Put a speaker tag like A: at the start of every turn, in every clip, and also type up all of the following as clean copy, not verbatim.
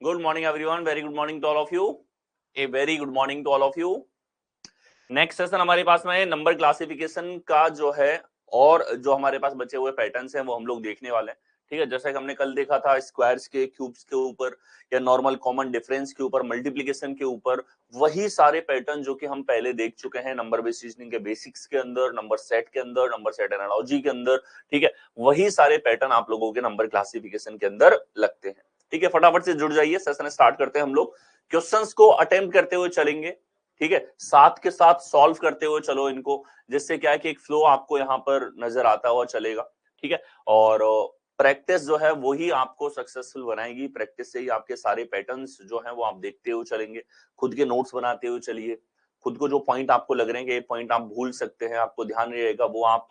A: Good morning, everyone. Very good morning to all of you. A very good morning to all of you. Next session हमारे पास में number classification का जो है और जो हमारे पास बचे हुए पैटर्न्स हैं वो हम लोग देखने वाले हैं। ठीक है, जैसा कि हमने कल देखा था स्क्वायर्स के, क्यूब्स के ऊपर या नॉर्मल कॉमन डिफरेंस के ऊपर, मल्टीप्लिकेशन के ऊपर, वही सारे पैटर्न जो कि हम पहले देख चुके हैं नंबर बेस्ड रीजनिंग के बेसिक्स के अंदर, नंबर सेट के अंदर, नंबर सेट एनालॉजी के अंदर। ठीक है, वही सारे पैटर्न आप लोगों के नंबर क्लासिफिकेशन के अंदर लगते हैं। ठीक है, फटाफट से जुड़ जाइए, सेशन स्टार्ट करते हैं हम लोग। क्वेश्चंस को अटेम्प्ट करते हुए चलेंगे। ठीक है, साथ के साथ सॉल्व करते हुए चलो इनको, जिससे क्या है कि एक फ्लो आपको यहाँ पर नजर आता हुआ चलेगा। ठीक है, और प्रैक्टिस जो है वही आपको सक्सेसफुल बनाएगी। प्रैक्टिस से ही आपके सारे पैटर्न्स जो है वो आप देखते हुए चलेंगे, खुद के नोट्स बनाते हुए चलिए। खुद को जो पॉइंट आपको लग रहे हैं कि ये पॉइंट आप भूल सकते हैं, आपको ध्यान रहेगा, वो आप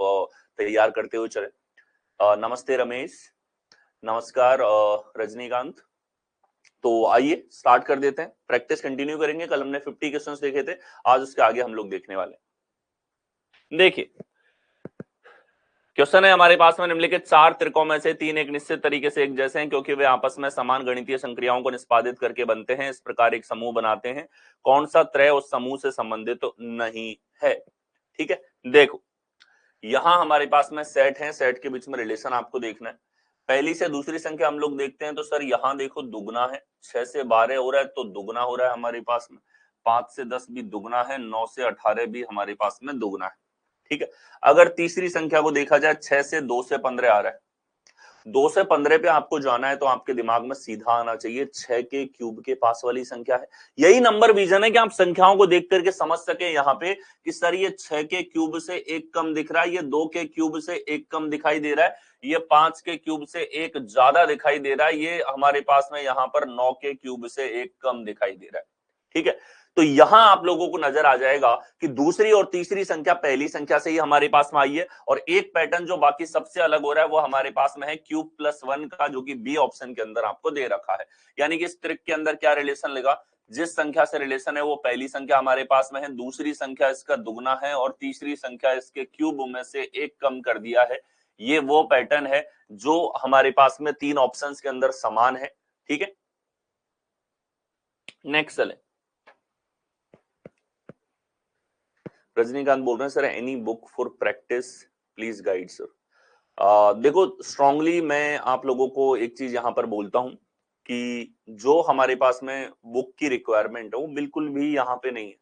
A: तैयार करते हुए चले। नमस्ते रमेश, नमस्कार रजनीकांत। तो आइए स्टार्ट कर देते हैं, प्रैक्टिस कंटिन्यू करेंगे। कल हमने 50 क्वेश्चंस देखे थे, आज उसके आगे हम लोग देखने वाले हैं। देखिए, क्वेश्चन है हमारे पास में निम्नलिखित चार त्रिकोण में से तीन एक निश्चित तरीके से एक जैसे हैं क्योंकि वे आपस में समान गणितीय संक्रियाओं को निष्पादित करके बनते हैं। इस प्रकार एक समूह बनाते हैं। कौन सा त्रय उस समूह से संबंधित तो नहीं है? ठीक है, देखो यहां हमारे पास में सेट है, सेट के बीच में रिलेशन आपको देखना है। पहली से दूसरी संख्या हम लोग देखते हैं तो सर यहां देखो दुगना है, 6 से 12 हो रहा है तो दुगना हो रहा है हमारे पास में। 5 से 10 भी दुगना है, 9 से 18 भी हमारे पास में दुगना है। ठीक है, अगर तीसरी संख्या को देखा जाए, 6 से 2 से 15 आ रहा है, 2 से 15 पे आपको जाना है तो आपके दिमाग में सीधा आना चाहिए 6 के क्यूब के पास वाली संख्या है। यही नंबर विजन है कि आप संख्याओं को देख करके समझ सके यहाँ पे कि सर ये 6 के क्यूब से एक कम दिख रहा है, ये 2 के क्यूब से एक कम दिखाई दे रहा है, ये 5 के क्यूब से एक ज्यादा दिखाई दे रहा है, ये हमारे पास में यहाँ पर 9 के क्यूब से एक कम दिखाई दे रहा है। ठीक है, तो यहां आप लोगों को नजर आ जाएगा कि दूसरी और तीसरी संख्या पहली संख्या से ही हमारे पास में आई है, और एक पैटर्न जो बाकी सबसे अलग हो रहा है वो हमारे पास में है क्यूब प्लस 1 का, जो कि बी ऑप्शन के अंदर आपको दे रखा है। यानी कि इस ट्रिक के अंदर क्या रिलेशन लगा, जिस संख्या से रिलेशन है वो पहली संख्या हमारे पास में है, दूसरी संख्या इसका दुगना है और तीसरी संख्या इसके क्यूब में से एक कम कर दिया है। ये वो पैटर्न है जो हमारे पास में तीन ऑप्शंस के अंदर समान है। ठीक है, नेक्स्ट चले। रजनीकांत बोल रहे हैं sir any book for practice please guide sir. देखो स्ट्रांगली मैं आप लोगों को एक चीज यहां पर बोलता हूं कि जो हमारे पास में बुक की रिक्वायरमेंट है वो बिल्कुल भी यहाँ पे नहीं है।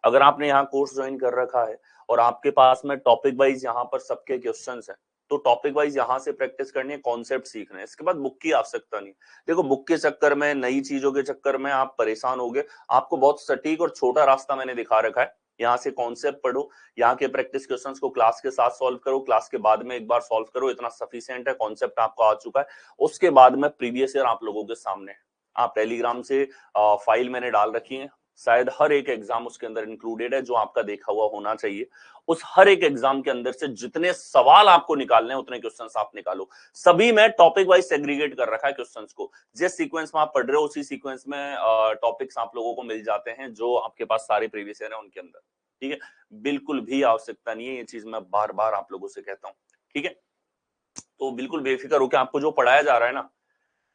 A: अगर आपने यहाँ कोर्स ज्वाइन कर रखा है और आपके पास में टॉपिक वाइज यहाँ पर सबके क्वेश्चंस हैं, तो टॉपिक वाइज यहाँ से प्रैक्टिस करनी है, कॉन्सेप्ट सीखना है, इसके बाद बुक की आवश्यकता नहीं। देखो बुक के चक्कर में, नई चीजों के चक्कर में आप परेशान हो गए। आपको बहुत सटीक और छोटा रास्ता मैंने दिखा रखा है। यहाँ से कॉन्सेप्ट पढ़ो, यहाँ के प्रैक्टिस क्वेश्चंस को क्लास के साथ सॉल्व करो, क्लास के बाद में एक बार सॉल्व करो, इतना सफिशिएंट है, कॉन्सेप्ट आपको आ चुका है। उसके बाद में प्रीवियस ईयर आप लोगों के सामने है। आप टेलीग्राम से फाइल मैंने डाल रखी है, शायद हर एक एग्जाम उसके अंदर इंक्लूडेड है जो आपका देखा हुआ होना चाहिए। उस हर एक एग्जाम के अंदर से जितने सवाल आपको निकालने हैं उतने क्वेश्चंस आप निकालो। सभी में टॉपिक वाइज सेग्रीगेट कर रखा है क्वेश्चंस को, जिस सीक्वेंस में आप पढ़ रहे हो उसी सीक्वेंस में टॉपिक्स आप लोगों को मिल जाते हैं जो आपके पास सारे प्रीवियस ईयर है उनके अंदर। ठीक है, बिल्कुल भी आवश्यकता नहीं है, ये चीज मैं बार बार आप लोगों से कहता हूं। ठीक है, तो बिल्कुल बेफिक्र होकर आपको जो पढ़ाया जा रहा है ना,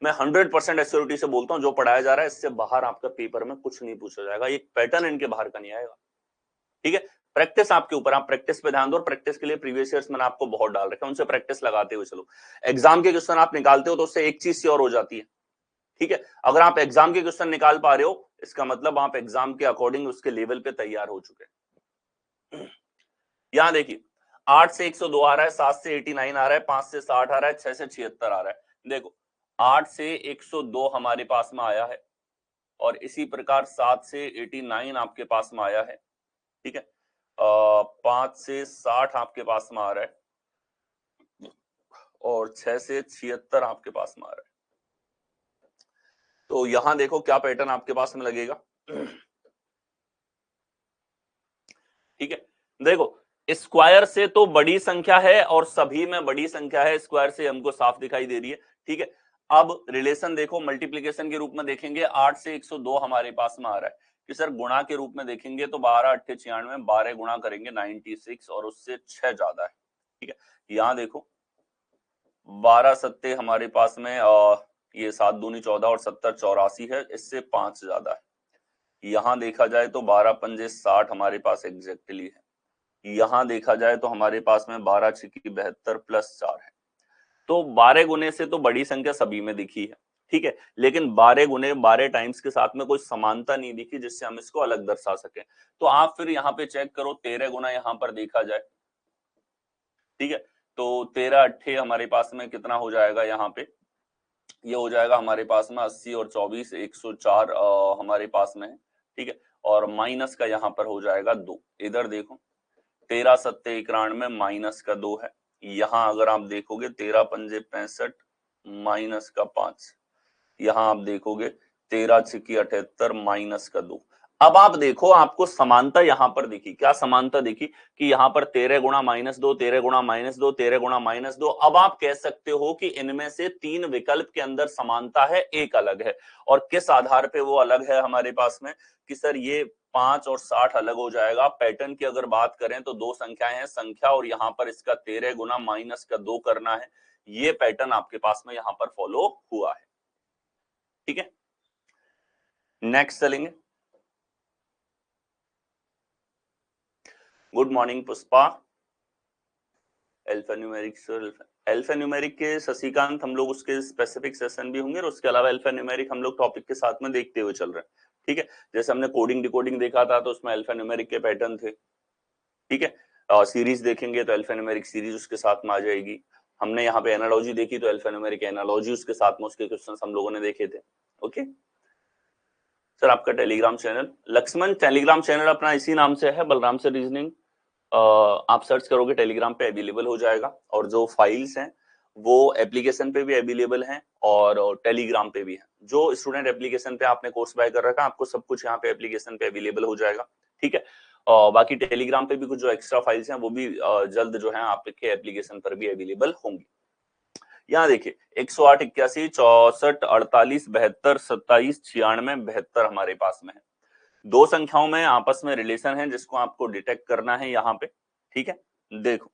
A: मैं 100% एश्योरिटी से बोलता हूं जो पढ़ाया जा रहा है इससे बाहर आपका पेपर में कुछ नहीं पूछा जाएगा, एक पैटर्न इनके बाहर का नहीं आएगा। ठीक है, प्रैक्टिस आपके ऊपर, आप प्रैक्टिस पे ध्यान दो, और प्रैक्टिस के लिए प्रीवियस ईयर्स मैंने आपको बहुत डाल रखा है, उनसे प्रैक्टिस लगाते हुए चलो। एग्जाम के क्वेश्चन आप निकालते हो तो उससे एक चीज श्योर हो जाती है। ठीक है, अगर आप एग्जाम के क्वेश्चन निकाल पा रहे हो इसका मतलब आप एग्जाम के अकॉर्डिंग उसके लेवल पे तैयार हो चुके हैं। यहां देखिए 8 से 102 आ रहा है, 7 से 89 आ रहा है, 5 से 60 आ रहा है, 6 से 76 आ रहा है। देखो 8 से 102 हमारे पास में आया है, और इसी प्रकार 7 से 89 आपके पास में आया है। ठीक है, 5 से 60 आपके पास में आ रहा है, और 6 से 76 आपके पास में आ रहा है। तो यहां देखो क्या पैटर्न आपके पास में लगेगा। ठीक है, देखो स्क्वायर से तो बड़ी संख्या है और सभी में बड़ी संख्या है, स्क्वायर से हमको साफ दिखाई दे रही है। ठीक है, अब रिलेशन देखो, मल्टीप्लीकेशन के रूप में देखेंगे 8 से 102 हमारे पास में आ रहा है, कि सर गुणा के रूप में देखेंगे तो 12 8 96, 12 गुणा करेंगे 96 और उससे 6 ज्यादा है। ठीक है, यहां देखो 12 सत्ते हमारे पास में ये 7 दूनी 14 और 70 84 है, इससे 5 ज्यादा है। यहां देखा जाए तो 12 पंजे 60 हमारे पास एग्जैक्टली है। यहां देखा जाए तो हमारे पास में 12 छिकी 72 प्लस 4 है। तो 12 गुने से तो बड़ी संख्या सभी में दिखी है, ठीक है, लेकिन 12 गुने 12 टाइम्स के साथ में कोई समानता नहीं दिखी जिससे हम इसको अलग दर्शा सके। तो आप फिर यहाँ पे चेक करो, 13 गुना यहाँ पर देखा जाए, ठीक है, तो 13 अट्ठे हमारे पास में कितना हो जाएगा, यहाँ पे ये हो जाएगा हमारे पास में 80 और 24 104 हमारे पास में है, ठीक है, और माइनस का यहाँ पर हो जाएगा 2। इधर देखो 13 सत्ते 91 माइनस का 2 है। यहाँ अगर आप देखोगे 13 पंजे 65 माइनस का 5। यहाँ आप देखोगे 13 छिकी 78 माइनस का 2। अब आप देखो, आपको समानता यहां पर दिखी, क्या समानता दिखी कि यहाँ पर 13 गुणा -2 13 गुणा -2 13 गुणा -2। अब आप कह सकते हो कि इनमें से 3 विकल्प के अंदर समानता है, एक अलग है। और किस आधार पे वो अलग है हमारे पास में कि सर ये 5 और 60 अलग हो जाएगा। पैटर्न की अगर बात करें तो दो संख्याएं हैं, संख्या और यहाँ पर इसका 13 गुना -2 करना है। ये पैटर्न आपके पास में यहाँ पर फॉलो हुआ है, ठीक है। नेक्स्ट चलेंगे। Good morning Pushpa. Alphanumeric sir, alphanumeric के शशिकांत हम लोग उसके स्पेसिफिक सेशन भी होंगे और उसके अलावा अल्फान्यूमेरिक हम लोग टॉपिक के साथ में देखते हुए चल रहे हैं, ठीक है। जैसे हमने कोडिंग डिकोडिंग देखा था तो उसमें अल्फान्यूमेरिक के पैटर्न थे, ठीक है। सीरीज देखेंगे तो अल्फान्यूमेरिक सीरीज उसके साथ में आ जाएगी। हमने यहाँ पे एनालॉजी देखी तो अल्फान्यूमेरिक एनालॉजी उसके साथ में उसके क्वेश्चंस हम लोगों ने देखे थे, ओके। सर आपका Telegram channel, Laxman Telegram channel अपना इसी नाम से है, बलराम से रीजनिंग। आप सर्च करोगे टेलीग्राम पे अवेलेबल हो जाएगा। और जो फाइल्स हैं वो एप्लीकेशन पे भी अवेलेबल हैं और टेलीग्राम पे भी है। जो स्टूडेंट एप्लीकेशन पे आपने कोर्स बाय कर रखा है, आपको सब कुछ यहाँ पे एप्लीकेशन पे अवेलेबल हो जाएगा, ठीक है। बाकी टेलीग्राम पे भी कुछ जो एक्स्ट्रा फाइल्स हैं वो भी जल्द जो है आपके एप्लीकेशन पर भी अवेलेबल होंगी। यहाँ देखिए 108 81 64 48 72 27 96 72 हमारे पास में है। दो संख्याओं में आपस में रिलेशन है जिसको आपको डिटेक्ट करना है यहाँ पे, ठीक है। देखो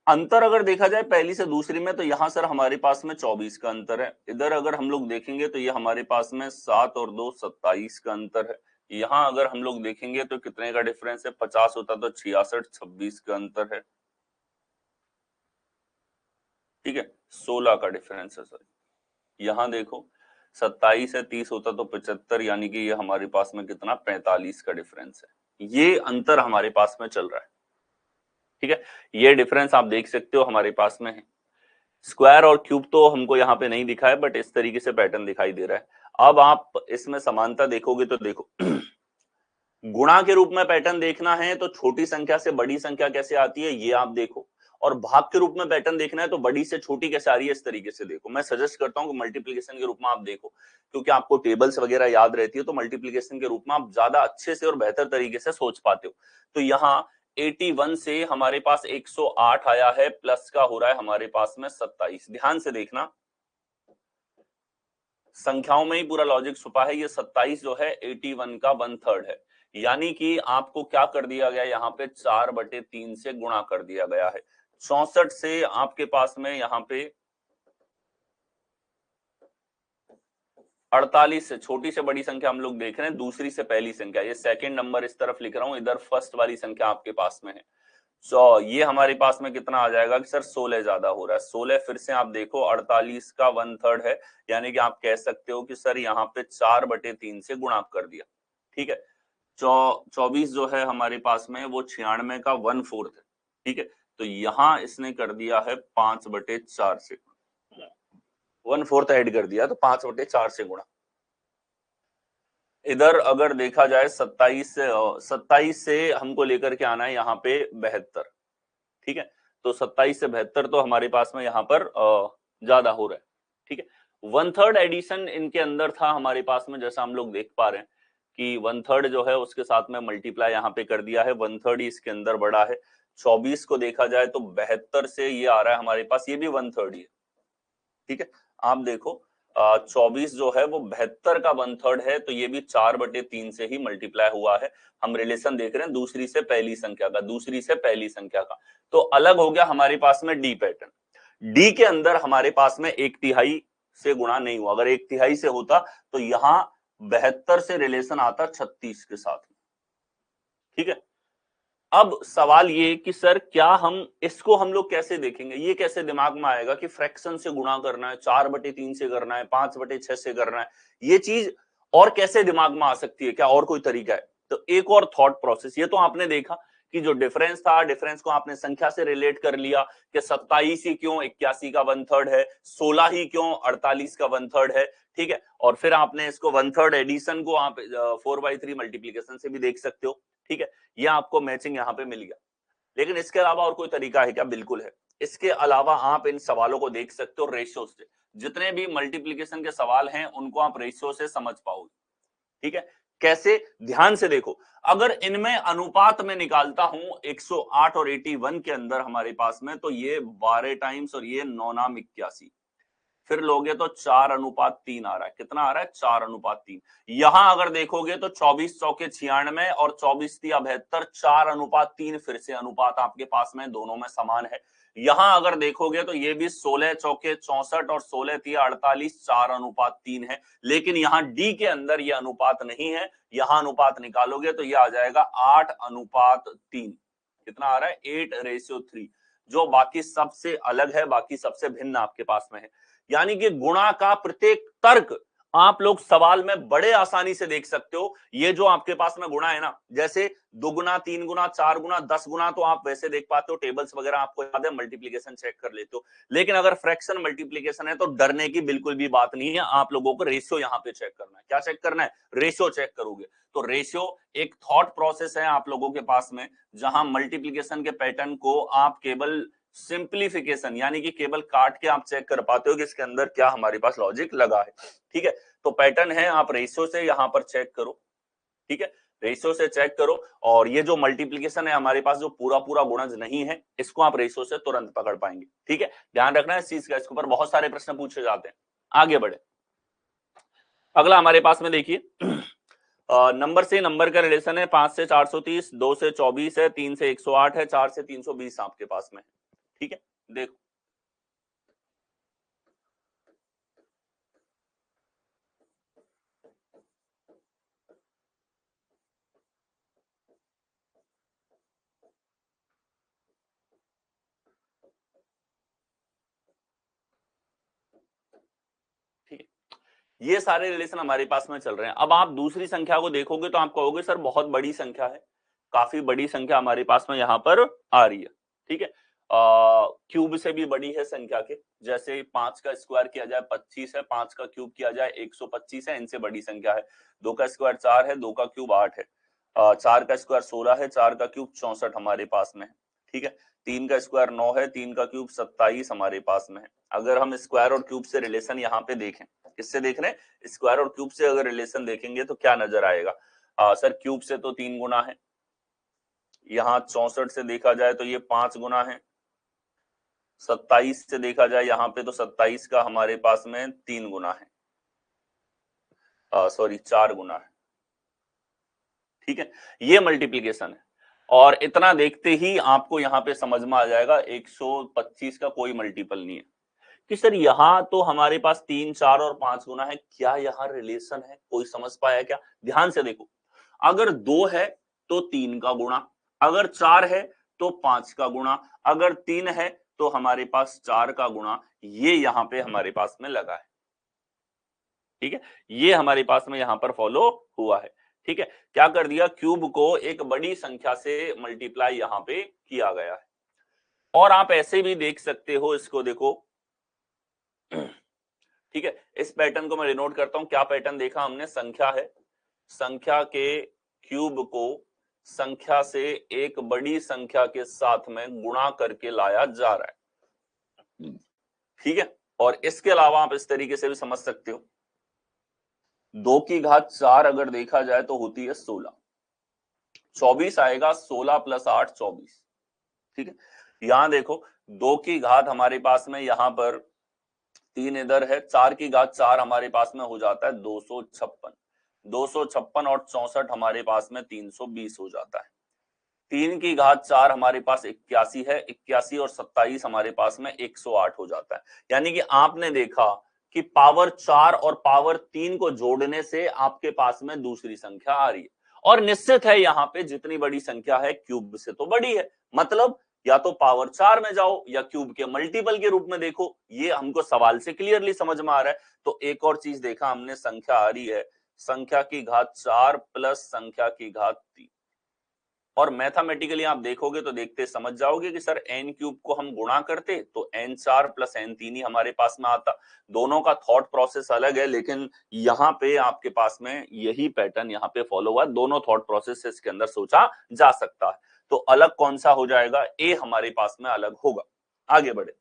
A: अंतर अगर देखा जाए पहली से दूसरी में तो यहाँ सर हमारे पास में 24 का अंतर है। इधर अगर हम लोग देखेंगे तो ये हमारे पास में 7 और 2 27 का अंतर है। यहाँ अगर हम लोग देखेंगे तो कितने का डिफरेंस है, 50 होता तो 66 26 का अंतर है, ठीक है। 16 का डिफरेंस है सर। यहाँ देखो 27 है, 30 होता तो 75, यानी कि ये हमारे पास में कितना 45 का डिफरेंस है। ये अंतर हमारे पास में चल रहा है, ठीक है। ये डिफरेंस आप देख सकते हो हमारे पास में है। स्क्वायर और क्यूब तो हमको यहाँ पे नहीं दिखा है, बट इस तरीके से पैटर्न दिखाई दे रहा है। अब आप इसमें समानता देखोगे तो देखो गुणा के रूप में पैटर्न देखना है तो छोटी संख्या से बड़ी संख्या कैसे आती है ये आप देखो, और भाग के रूप में पैटर्न देखना है तो बड़ी से छोटी कैसे आ रही है इस तरीके से देखो। मैं सजेस्ट करता हूं कि मल्टीप्लिकेशन के रूप में आप देखो, क्योंकि आपको टेबल्स वगैरह याद रहती है तो मल्टीप्लिकेशन के रूप में आप ज्यादा अच्छे से और बेहतर तरीके से सोच पाते हो। तो यहाँ 81 से हमारे पास 108 आया है, प्लस का हो रहा है हमारे पास में 27। ध्यान से देखना, संख्याओं में ही पूरा लॉजिक छुपा है। ये 27 जो है 81 का 1/3 है, यानी कि आपको क्या कर दिया गया यहाँ पे 4/3 से गुणा कर दिया गया है। 64 से आपके पास में यहाँ पे 48 से छोटी से बड़ी संख्या हम लोग देख रहे हैं, दूसरी से पहली संख्या, ये सेकंड नंबर इस तरफ लिख रहा हूं, इधर फर्स्ट वाली संख्या आपके पास में है। सो ये हमारे पास में कितना आ जाएगा कि सर 16 ज्यादा हो रहा है। 16 फिर से आप देखो 48 का 1/3 है, यानी कि आप कह सकते हो कि सर यहाँ पे 4/3 से गुणा कर दिया, ठीक है। 24 जो है हमारे पास में वो 96 का 1/4 है, ठीक है। तो यहाँ इसने कर दिया है 5/4 से, 1/4 ऐड कर दिया तो 5/4 से गुणा। इधर अगर देखा जाए 27 से हमको लेकर के आना है यहाँ पे 72, ठीक है। तो 27 से 72 तो हमारे पास में यहाँ पर ज्यादा हो रहा है, ठीक है। 1/3 एडिशन इनके अंदर था हमारे पास में, जैसा हम लोग देख पा रहे हैं कि 1/3 जो है उसके साथ में मल्टीप्लाई यहाँ पे कर दिया है, 1/3 ही इसके अंदर बड़ा है। 24 को देखा जाए तो 72 से ये आ रहा है हमारे पास, ये भी 1/3 ही है, ठीक है। आप देखो 24 जो है वो 72 का 1/3 है, तो ये भी 4/3 से ही मल्टीप्लाई हुआ है। हम रिलेशन देख रहे हैं दूसरी से पहली संख्या का, दूसरी से पहली संख्या का। तो अलग हो गया हमारे पास में डी पैटर्न। डी के अंदर हमारे पास में 1/3 से गुणा नहीं हुआ, अगर 1/3 से होता तो यहां 72 से रिलेशन आता 36 के साथ में। ठीक है, अब सवाल ये कि सर क्या हम इसको हम लोग कैसे देखेंगे, ये कैसे दिमाग में आएगा कि फ्रैक्शन से गुणा करना है, 4/3 से करना है, 5/6 से करना है, ये चीज और कैसे दिमाग में आ सकती है, क्या और कोई तरीका है? तो एक और थॉट प्रोसेस, ये तो आपने देखा कि जो डिफरेंस था, डिफरेंस को आपने संख्या से रिलेट कर लिया कि 27 ही क्यों 81 का 1/3 है, 16 ही क्यों 48 का 1/3 है। ठीक है, और फिर आपने इसको 1/3 एडिशन को आप 4/3 मल्टीप्लीकेशन से भी देख सकते हो। ठीक है, ये आपको मैचिंग यहाँ पे मिल गया। लेकिन इसके अलावा और कोई तरीका है क्या? बिल्कुल है। इसके अलावा आप इन सवालों को देख सकते हो रेशियो से, जितने भी मल्टीप्लीकेशन के सवाल हैं उनको आप रेशियो से समझ पाओगे। ठीक है, कैसे? ध्यान से देखो, अगर इनमें अनुपात में निकालता हूं 108 और 81 के अंदर हमारे पास में, तो ये 12 टाइम्स और ये 9 नाम 81, फिर लोगे तो 4:3 आ रहा है। कितना आ रहा है? 4:3। यहां अगर देखोगे तो 24 चौके 96 और 24 तिया 72, 4:3 फिर से अनुपात आपके पास में दोनों में समान है। यहां अगर देखोगे तो ये भी 16 चौके 64 और 16 तिया 48, 4:3 है। लेकिन यहां डी के अंदर ये अनुपात नहीं है, यहां अनुपात निकालोगे तो ये आ जाएगा 8:3। कितना आ रहा है? 8:3, जो बाकी सबसे अलग है, बाकी सबसे भिन्न आपके पास में है। यानी कि गुणा का प्रत्येक तर्क आप लोग सवाल में बड़े आसानी से देख सकते हो। ये जो आपके पास में गुणा है ना, जैसे 2 गुना, 3 गुना, 4 गुना, 10 गुना तो आप वैसे देख पाते हो, टेबल्स वगैरह आपको याद है, मल्टीप्लीकेशन चेक कर लेते हो। लेकिन अगर फ्रैक्शन मल्टीप्लीकेशन है तो डरने की बिल्कुल भी बात नहीं है, आप लोगों को रेशियो यहाँ पे चेक करना है। क्या चेक करना है? रेशियो चेक करोगे। तो रेशियो एक थॉट प्रोसेस है आप लोगों के पास में, जहां मल्टीप्लीकेशन के पैटर्न को आप केवल सिंप्लीफिकेशन यानी कि केवल काट के आप चेक कर पाते हो कि इसके अंदर क्या हमारे पास लॉजिक लगा है। ठीक है, तो पैटर्न है, आप रेशियो से यहां पर चेक करो। ठीक है, रेशियो से चेक करो, और ये जो मल्टीप्लीकेशन है हमारे पास, जो पूरा पूरा गुणज नहीं है, इसको आप रेशियो से तुरंत पकड़ पाएंगे। ठीक है, ध्यान रखना है इस चीज का, इसके ऊपर बहुत सारे प्रश्न पूछे जाते हैं। आगे बढ़े, अगला हमारे पास में देखिए नंबर से नंबर का रिलेशन है। 5 से 430, 2 से 24 है, 3 से 108 है, 4 से 320 आपके पास में। ठीक है, देखो ठीक है, ये सारे रिलेशन हमारे पास में चल रहे हैं। अब आप दूसरी संख्या को देखोगे तो आप कहोगे सर बहुत बड़ी संख्या है, काफी बड़ी संख्या हमारे पास में यहाँ पर आ रही है। ठीक है, क्यूब से भी बड़ी है संख्या के, जैसे 5 का स्क्वायर किया जाए 25 है, 5 का क्यूब किया जाए 125 है, इनसे बड़ी संख्या है। 2 का स्क्वायर 4 है, 2 का क्यूब 8 है, 4 का स्क्वायर 16 है, 4 का क्यूब 64 हमारे पास में है। ठीक है, 3 का स्क्वायर 9 है, 3 का क्यूब 27 हमारे पास में है। अगर हम स्क्वायर और क्यूब से रिलेशन यहाँ पे देखें, किससे देख रहे हैं? स्क्वायर और क्यूब से अगर रिलेशन देखेंगे तो क्या नजर आएगा? सर क्यूब से तो 3 गुना है, यहाँ 64 से देखा जाए तो ये 5 गुना है, 27 से देखा जाए यहाँ पे तो 27 का हमारे पास में 3 गुना है, सॉरी 4 गुना है। ठीक है, ये मल्टीप्लीकेशन है, और इतना देखते ही आपको यहाँ पे समझ में आ जाएगा 125 का कोई मल्टीपल नहीं है। कि सर यहाँ तो हमारे पास 3, 4 और 5 गुना है, क्या यहाँ रिलेशन है? कोई समझ पाया क्या? ध्यान से देखो, अगर 2 है तो 3 का गुणा, अगर 4 है तो 5 का गुणा, अगर 3 है तो हमारे पास 4 का गुणा, ये यहाँ पे हमारे पास में लगा है। ठीक है, ये हमारे पास में यहाँ पर फॉलो हुआ है। ठीक है, क्या कर दिया? क्यूब को एक बड़ी संख्या से मल्टीप्लाई यहाँ पे किया गया है। और आप ऐसे भी देख सकते हो, इसको देखो ठीक है, इस पैटर्न को मैं डिनोट करता हूं। क्या पैटर्न देखा हमने? संख्या है, संख्या के क्यूब को संख्या से एक बड़ी संख्या के साथ में गुणा करके लाया जा रहा है। ठीक है, और इसके अलावा आप इस तरीके से भी समझ सकते हो, 2 की घात 4 अगर देखा जाए तो होती है 16, 24 आएगा, 16 + 8 24। ठीक है, यहां देखो 2 की घात हमारे पास में यहां पर 3 इधर है, 4 की घात 4 हमारे पास में हो जाता है 256, 256 और 64 हमारे पास में 320 हो जाता है। 3 की घात 4 हमारे पास 81 है, 81 और 27 हमारे पास में 108 हो जाता है। यानी कि आपने देखा कि पावर 4 और पावर 3 को जोड़ने से आपके पास में दूसरी संख्या आ रही है, और निश्चित है यहाँ पे जितनी बड़ी संख्या है क्यूब से तो बड़ी है, मतलब या तो पावर 4 में जाओ या क्यूब के मल्टीपल के रूप में देखो। ये हमको सवाल से क्लियरली समझ में आ रहा है। तो एक और चीज देखा हमने, संख्या आ रही है संख्या की घात 4 प्लस संख्या की घात 3, और मैथमेटिकली आप देखोगे तो देखते समझ जाओगे कि सर एन क्यूब को हम गुणा करते तो एन 4 प्लस एन 3 ही हमारे पास में आता। दोनों का थॉट प्रोसेस अलग है, लेकिन यहाँ पे आपके पास में यही पैटर्न यहाँ पे फॉलो हुआ, दोनों थॉट प्रोसेस इसके अंदर सोचा जा सकता है। तो अलग कौन सा हो जाएगा, ए हमारे पास में अलग होगा। आगे बढ़े,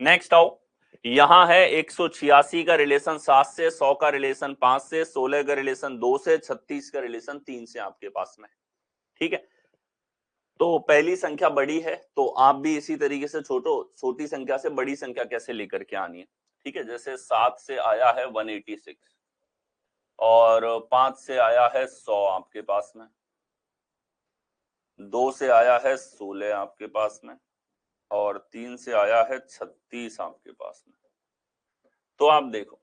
A: नेक्स्ट आओ, यहां है 186 का रिलेशन 7 से, 100 का रिलेशन 5 से, 16 का रिलेशन 2 से, 36 का रिलेशन 3 से आपके पास में। ठीक है, तो पहली संख्या बड़ी है तो आप भी इसी तरीके से छोटी संख्या से बड़ी संख्या कैसे लेकर के आनी है। ठीक है, जैसे 7 से आया है 186 और 5 से आया है 100 आपके पास में, 2 से आया है 16 आपके पास में, और 3 से आया है 36 आपके पास में। तो आप देखो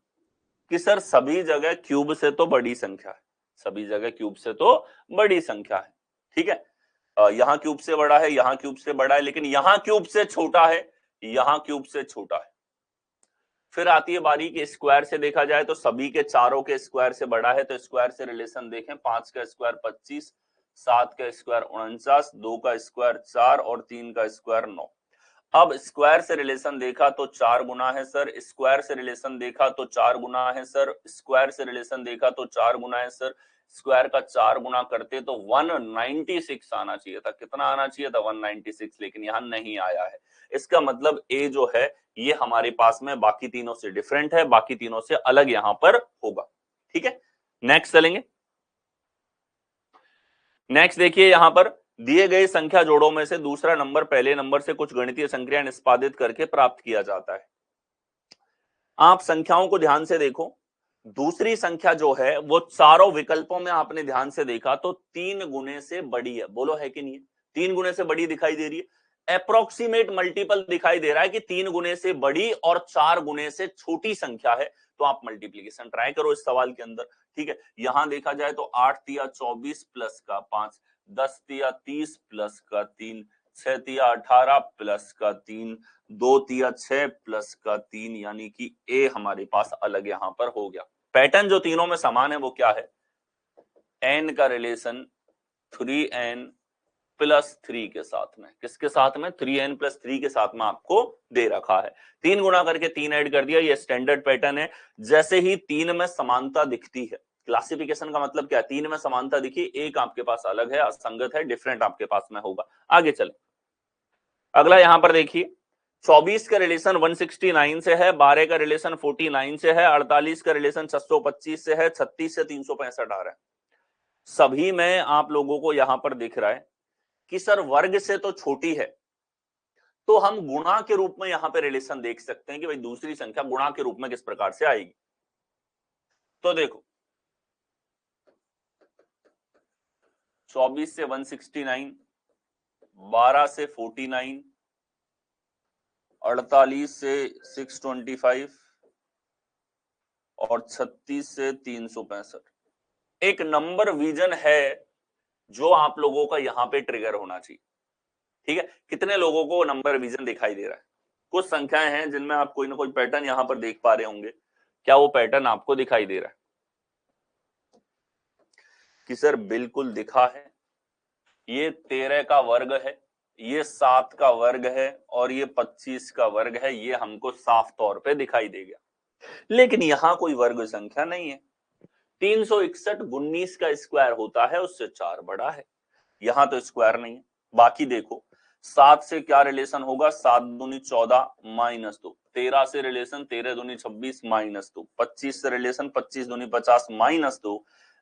A: कि सर सभी जगह क्यूब से तो बड़ी संख्या है, सभी जगह क्यूब से तो बड़ी संख्या है। ठीक है, यहां क्यूब से बड़ा है, यहां क्यूब से बड़ा है, लेकिन यहां क्यूब से छोटा है, यहां क्यूब से छोटा है। फिर आती है बारी कि स्क्वायर से देखा जाए तो सभी के चारों के स्क्वायर से बड़ा है, तो स्क्वायर से रिलेशन देखें, 5 का स्क्वायर 25, 7 का स्क्वायर 49, 2 का स्क्वायर 4 और 3 का स्क्वायर 9। अब स्क्वायर से रिलेशन देखा तो 4 गुना है सर, स्क्वायर से रिलेशन देखा तो 4 गुना है सर, स्क्वायर से रिलेशन देखा तो 4 गुना है सर, स्क्वायर का 4 गुना करते तो 196 आना चाहिए था। कितना आना चाहिए था, 196, लेकिन यहां नहीं आया है। इसका मतलब ए जो है ये हमारे पास में बाकी तीनों से डिफरेंट है, बाकी तीनों से अलग यहां पर होगा। ठीक है, नेक्स्ट चलेंगे। नेक्स्ट देखिए, यहां पर दिए गए संख्या जोड़ों में से दूसरा नंबर पहले नंबर से कुछ गणितीय संक्रिया निष्पादित करके प्राप्त किया जाता है। आप संख्याओं को ध्यान से देखो, दूसरी संख्या जो है वो चारों विकल्पों में आपने ध्यान से देखा तो 3 गुने से बड़ी है, बोलो है कि नहीं है, 3 गुने से बड़ी दिखाई दे रही है। अप्रोक्सीमेट मल्टीपल दिखाई दे रहा है कि 3 गुने से बड़ी और 4 गुने से छोटी संख्या है। तो आप मल्टीप्लीकेशन ट्राई करो इस सवाल के अंदर। ठीक है, यहां देखा जाए तो 8 तिया 24 प्लस का 5, 10 तिया 30 प्लस का 3, 6 तिया 18 प्लस का 3, 2 तिया 6 प्लस का 3, यानी कि ए हमारे पास अलग यहां पर हो गया। पैटर्न जो तीनों में समान है वो क्या है, एन का रिलेशन 3n प्लस 3 के साथ में, किसके साथ में, 3n प्लस 3 के साथ में आपको दे रखा है। 3 गुना करके 3 ऐड कर दिया, ये स्टैंडर्ड पैटर्न है। जैसे ही 3 में समानता दिखती है, क्लासिफिकेशन का मतलब क्या है, 3 में समानता दिखी, एक आपके पास अलग है, असंगत है, डिफरेंट आपके पास में होगा। आगे चले, अगला यहां पर देखिए, 24 का रिलेशन 169 से है, 12 का रिलेशन 49 से है, 48 का रिलेशन 625 से है, 36 से 365 आ रहा है। सभी में आप लोगों को यहां पर दिख रहा है कि सर वर्ग से तो छोटी है, तो हम गुणा के रूप में यहां पे रिलेशन देख सकते हैं कि भाई दूसरी संख्या गुणा के रूप में किस प्रकार से आएगी। तो देखो 24 से 169, 12 से 49, 48 से 625 और 36 से 365। एक नंबर विजन है जो आप लोगों का यहां पे ट्रिगर होना चाहिए। ठीक है, कितने लोगों को नंबर विजन दिखाई दे रहा है, कुछ संख्याएं हैं जिनमें आप कोई ना कोई पैटर्न यहां पर देख पा रहे होंगे। क्या वो पैटर्न आपको दिखाई दे रहा है कि सर बिल्कुल दिखा है, ये 13 का वर्ग है, ये 7 का वर्ग है और ये 25 का वर्ग है, ये हमको साफ तौर पे दिखाई देगा। लेकिन यहां कोई वर्ग संख्या नहीं है। 361 19 का स्क्वायर होता है, उससे 4 बड़ा है, यहां तो स्क्वायर नहीं है। बाकी देखो 7 से क्या रिलेशन होगा, 7 दूनी 14 माइनस 2, 13 से रिलेशन 13 दूनी 26 माइनस 2, 25 से रिलेशन 25 दूनी 50 माइनस 2,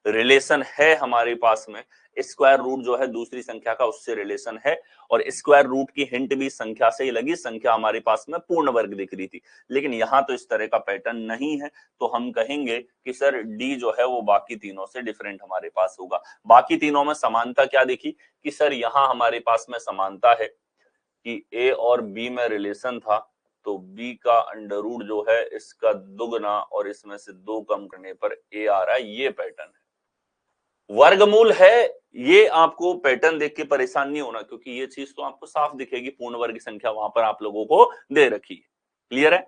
A: रिलेशन है हमारे पास में, स्क्वायर रूट जो है दूसरी संख्या का उससे रिलेशन है, और स्क्वायर रूट की हिंट भी संख्या से ही लगी, संख्या हमारे पास में पूर्ण वर्ग दिख रही थी, लेकिन यहां तो इस तरह का पैटर्न नहीं है, तो हम कहेंगे कि सर डी जो है वो बाकी तीनों से डिफरेंट हमारे पास होगा। बाकी तीनों में समानता क्या देखी कि सर यहां हमारे पास में समानता है कि ए और बी में रिलेशन था, तो बी का अंडर रूट जो है इसका दुगना और इसमें से 2 कम करने पर ए आ रहा है, ये पैटर्न है। वर्गमूल है, ये आपको पैटर्न देख के परेशान नहीं होना, क्योंकि ये चीज तो आपको साफ दिखेगी, पूर्ण वर्ग संख्या वहां पर आप लोगों को दे रखी है। क्लियर है?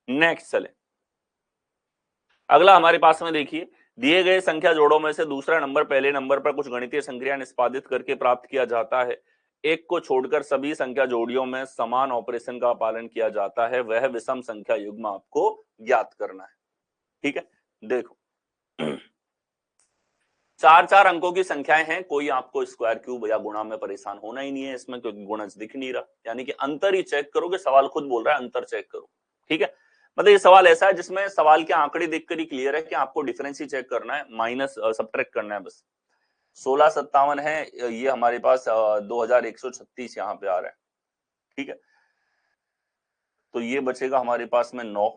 A: नेक्स्ट चले, अगला हमारे पास में देखिए, दिए गए संख्या जोड़ों में से दूसरा नंबर पहले नंबर पर कुछ गणितीय संक्रिया निष्पादित करके प्राप्त किया जाता है। एक को छोड़कर सभी संख्या जोड़ियों में समान ऑपरेशन का पालन किया जाता है, वह विषम संख्या युग्म आपको ज्ञात करना है। ठीक है, देखो 4-4 अंकों की संख्याएं हैं, कोई आपको स्क्वायर क्यूब या गुणा में परेशान होना ही नहीं है इसमें, क्योंकि गुणज दिख नहीं रहा, यानी कि अंतर ही चेक करोगे, सवाल खुद बोल रहा है अंतर चेक करो। ठीक है, मतलब ये सवाल ऐसा है जिसमें सवाल के आंकड़े देखकर ही क्लियर है कि आपको डिफरेंस ही चेक करना है, माइनस सब्ट्रैक्ट करना है बस। 1657 है, ये हमारे पास 2136 यहाँ पे आ रहा है। ठीक है, तो ये बचेगा हमारे पास में 9,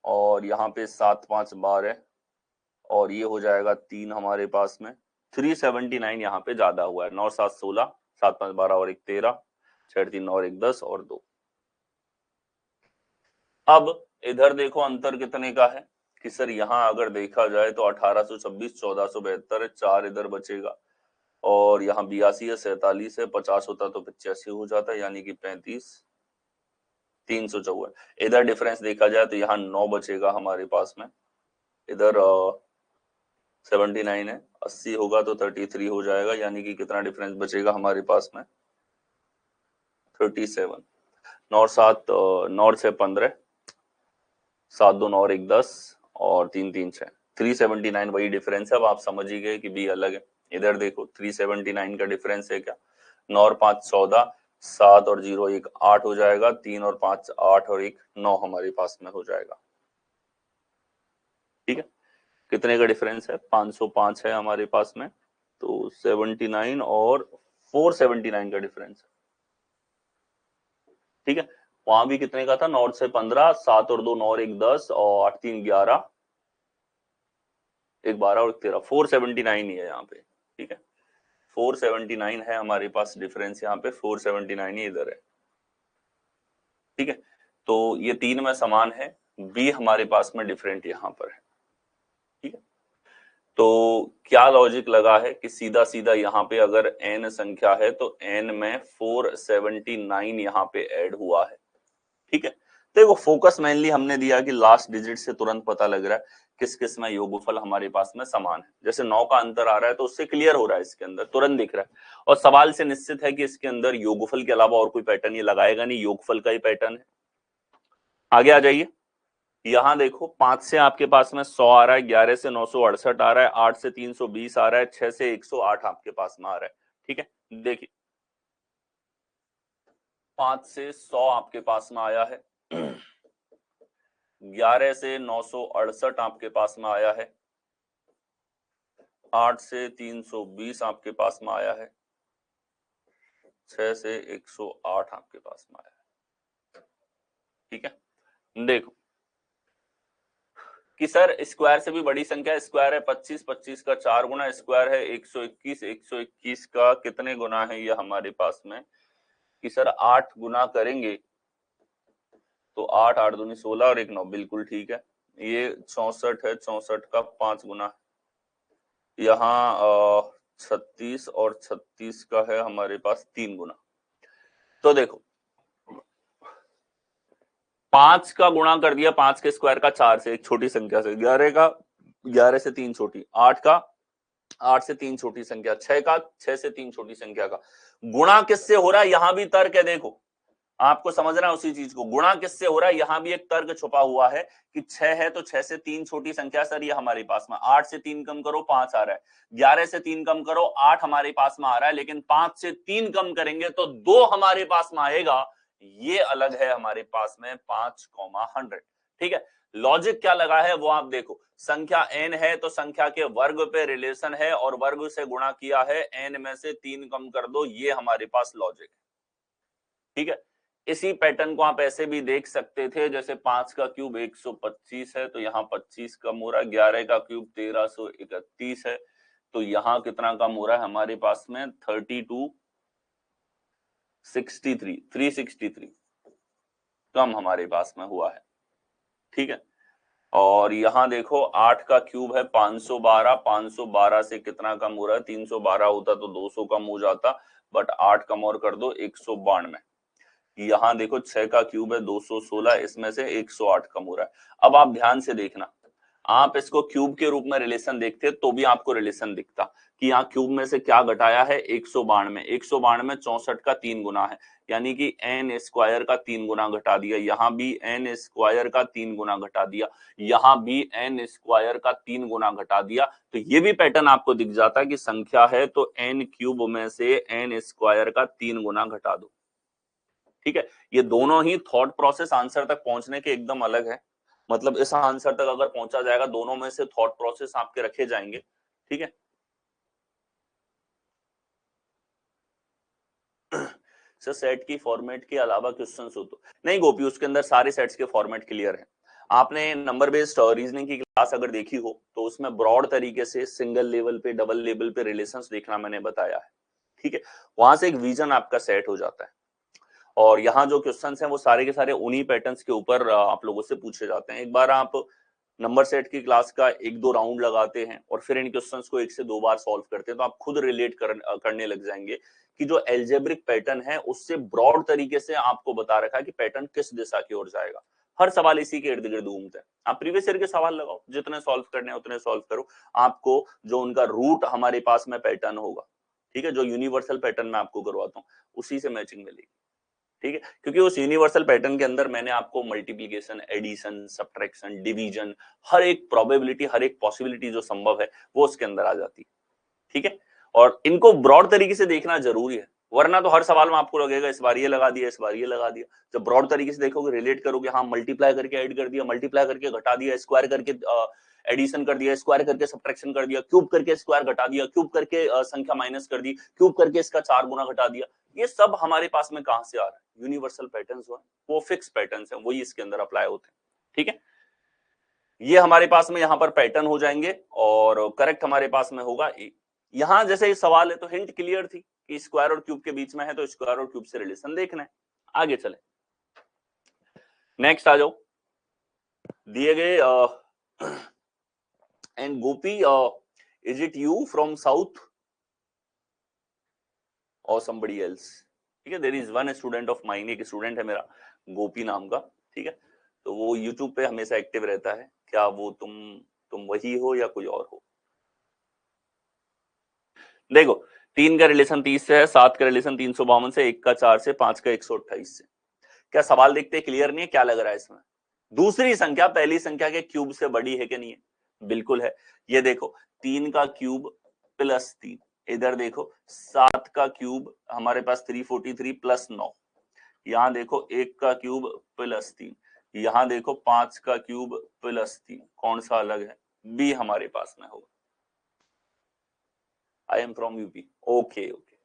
A: और यहाँ पे 7 5 12, और ये हो जाएगा 3 हमारे पास में। 379 यहाँ पे ज्यादा हुआ है, 9 7 16, 7 5 12 और 1 13, 6 3 और 1 10 और 2। अब इधर देखो अंतर कितने का है कि सर यहाँ अगर देखा जाए तो 1826 1472 है, 4 इधर बचेगा, और यहाँ 82 है, 47 है, 50 होता तो 85 हो जाता, यानी कि 35 354। इधर डिफरेंस देखा जाए तो यहाँ 9 बचेगा हमारे पास में, इधर 79 है, 80 होगा तो 33 हो जाएगा, यानी कि कितना डिफरेंस बचेगा हमारे पास में 37। 9 7 9 से 15, 7 2 9 और 1 10 और 3 3 6, 379 वही डिफरेंस है। अब आप समझ ही गए कि बी अलग है। इधर देखो 379 का डिफरेंस है क्या, 9 और 5 14, 7 और 0 1 8 हो जाएगा, 3 और 5 8 और 1 9 हमारे पास में हो जाएगा। ठीक है, कितने का डिफरेंस है, 505 है हमारे पास में, तो 79 और 479 का डिफरेंस है। ठीक है, वहां भी कितने का था, 9 से 15, 7 और 2 9 और 1 10 और 8 3 11, 1 12 और 1 13, 479 ही है यहाँ पे। ठीक है, 479 है हमारे पास डिफरेंस, यहाँ पे 479 ही इधर है। ठीक है, तो ये 3 में समान है, बी हमारे पास में डिफरेंट यहाँ पर है। ठीक है, तो क्या लॉजिक लगा है कि सीधा सीधा यहाँ पे अगर n संख्या है तो n में 479 यहाँ पे ऐड हुआ है। ठीक है, देखो फोकस मेनली हमने दिया कि लास्ट डिजिट से तुरंत पता लग रहा है किस किस में योगफल हमारे पास में समान है। जैसे 9 का अंतर आ रहा है तो उससे क्लियर हो रहा है, इसके अंदर तुरंत दिख रहा है, और सवाल से निश्चित है कि इसके अंदर योगफल के अलावा और कोई पैटर्न ये लगाएगा नहीं, योगफल का ही पैटर्न है। आगे आ जाइए, यहां देखो 5 से आपके पास में 100 आ रहा है, 11 से 968 आ रहा है, 8 से 320 आ रहा है, 6 से 108 आपके पास में आ रहा है। ठीक है, देखिए 5 से 100 आपके पास में आया है, 11 से 968 आपके पास में आया है, 8 से 320 आपके पास में आया है, 6 से 108 आपके पास में आया है। ठीक है, देखो कि सर स्क्वायर से भी बड़ी संख्या, स्क्वायर है 25, 25 का 4 गुना, स्क्वायर है 121, 121 का कितने गुना है ये हमारे पास में कि सर 8 गुना करेंगे तो 8 8 दूनी 16 और 1 9, बिल्कुल ठीक है। ये 64 है, 64 का 5 गुना, यहाँ 36 और 36 का है हमारे पास 3 गुना। तो देखो 5 का गुणा कर दिया 5 के स्क्वायर का 4 से, एक छोटी संख्या से, 11 का 11 से 3 छोटी, 8 का 8 से 3 छोटी संख्या, 6 का 6 से 3 छोटी संख्या का गुणा किससे हो रहा है, यहां भी तर्क है। देखो आपको समझना है उसी चीज को, गुणा किससे हो रहा है, यहां भी एक तर्क छुपा हुआ है कि 6 है तो 6 से 3 छोटी संख्या, सर ये हमारे पास में 8 से 3 कम करो 5 आ रहा है, 11 से 3 कम करो 8 हमारे पास में आ रहा है, लेकिन 5 से 3 कम करेंगे तो 2 हमारे पास में आएगा, ये अलग है हमारे पास में 5, 100। ठीक है, लॉजिक क्या लगा है वो आप देखो, संख्या n है तो संख्या के वर्ग पे रिलेशन है और वर्ग से गुणा किया है, n में से 3 कम कर दो, ये हमारे पास लॉजिक है। ठीक है, इसी पैटर्न को आप ऐसे भी देख सकते थे, जैसे 5 का क्यूब 125 है तो यहाँ 25 कम हो रहा है, 11 का क्यूब 1331 है तो यहाँ कितना कम हो रहा है हमारे पास में 363 कम हमारे पास में हुआ है। ठीक है, और यहाँ देखो 8 का क्यूब है 512 से कितना कम हो रहा है, 312 होता तो 200 कम हो जाता, बट 8 कम और कर दो 192। यहाँ देखो 6 का क्यूब है 216, इसमें से 108 कम हो रहा है। अब आप ध्यान से देखना, आप इसको क्यूब के रूप में रिलेशन देखते तो भी आपको रिलेशन दिखता कि यहाँ क्यूब में से क्या घटाया है, 192, 192 64 का 3 गुना है, यानी कि एन स्क्वायर का 3 गुना घटा दिया, यहाँ भी एन स्क्वायर का 3 गुना घटा दिया, यहाँ भी एन स्क्वायर का 3 गुना घटा दिया। तो ये भी पैटर्न आपको दिख जाता है कि संख्या है तो एन क्यूब में से एन स्क्वायर का 3 गुना घटा दो। ठीक है, ये दोनों ही थॉट प्रोसेस आंसर तक पहुंचने के एकदम अलग है, मतलब इस आंसर तक अगर पहुंचा जाएगा, दोनों में से थॉट प्रोसेस आपके रखे जाएंगे। ठीक है, सर सेट की फॉर्मेट के अलावा क्वेश्चंस हो तो नहीं गोपी, उसके अंदर सारे सेट्स के फॉर्मेट क्लियर है। आपने नंबर बेस्ड रीजनिंग की क्लास अगर देखी हो तो उसमें ब्रॉड तरीके से सिंगल लेवल पे, डबल लेवल पे रिलेशंस देखना मैंने बताया है। ठीक है, वहां से एक विजन आपका सेट हो जाता है, और यहाँ जो क्वेश्चंस हैं वो सारे के सारे उन्हीं पैटर्न्स के ऊपर आप लोगों से पूछे जाते हैं। एक बार आप नंबर सेट की क्लास का 1-2 राउंड लगाते हैं और फिर इन क्वेश्चंस को 1 से 2 बार सॉल्व करते हैं तो आप खुद रिलेट करने लग जाएंगे कि जो एल्जेब्रिक पैटर्न है उससे ब्रॉड तरीके से आपको बता रखा है कि पैटर्न किस दिशा की ओर जाएगा। हर सवाल इसी के इर्द गिर्द घूमते हैं। आप प्रीवियस ईयर के सवाल लगाओ, जितने सॉल्व करने हैं उतने सॉल्व करो, आपको जो उनका रूट हमारे पास में पैटर्न होगा, ठीक है, जो यूनिवर्सल पैटर्न मैं आपको करवाता हूँ उसी से मैचिंग मिलेगी। ठीक है, क्योंकि उस यूनिवर्सल पैटर्न के अंदर मैंने आपको मल्टीप्लिकेशन, एडिशन, सब्ट्रैक्शन, डिवीजन, हर एक प्रोबेबिलिटी, हर एक पॉसिबिलिटी जो संभव है वो उसके अंदर आ जाती है। ठीक है, और इनको ब्रॉड तरीके से देखना जरूरी है, वरना तो हर सवाल में आपको लगेगा इस बार ये लगा दिया, इस बार ये लगा दिया। जब ब्रॉड तरीके से देखोगे, रिलेट करोगे, हाँ मल्टीप्लाई करके ऐड कर दिया, मल्टीप्लाई करके घटा दिया, स्क्वायर करके एडिशन कर दिया, स्क्वायर करके सब्ट्रैक्शन कर दिया, क्यूब करके स्क्वायर घटा दिया, क्यूब करके संख्या माइनस कर दी, क्यूब करके इसका 4 गुना घटा दिया, ये सब हमारे पास में कहां से आ रहा है, यूनिवर्सल पैटर्न्स वो फिक्स पैटर्न्स हैं, वही इसके अंदर अप्लाई होते हैं। ठीक है, ये हमारे पास में यहाँ पर पैटर्न हो जाएंगे और करेक्ट हमारे पास में होगा ए। यहां जैसे ये सवाल है तो हिंट क्लियर थी कि स्क्वायर और क्यूब के बीच में है तो स्क्वायर और क्यूब से रिलेशन देखना है। आगे चले, नेक्स्ट आ जाओ, दिए गए and Gopi, is it you from south और somebody else? ठीक है, there is one student of mine, एक स्टूडेंट है मेरा गोपी नाम का। ठीक है, तो वो यूट्यूब पे हमेशा एक्टिव रहता है, क्या वो तुम वही हो या कोई और हो? देखो 3 का रिलेशन 30 से है, 7 का रिलेशन 352 से, 1 का 4 से, 5 का 128 से। क्या सवाल देखते क्लियर नहीं है, क्या लग रहा है इसमें? दूसरी संख्या पहली संख्या के क्यूब से बड़ी है कि नहीं है? बिल्कुल है। ये देखो 3 का क्यूब प्लस 3, इधर देखो 7 का क्यूब हमारे पास 343 प्लस 9, यहाँ देखो 1 का क्यूब प्लस 3, यहाँ देखो 5 का क्यूब प्लस 3, कौन सा अलग है? बी हमारे पास में होगा। I am from UP, okay okay.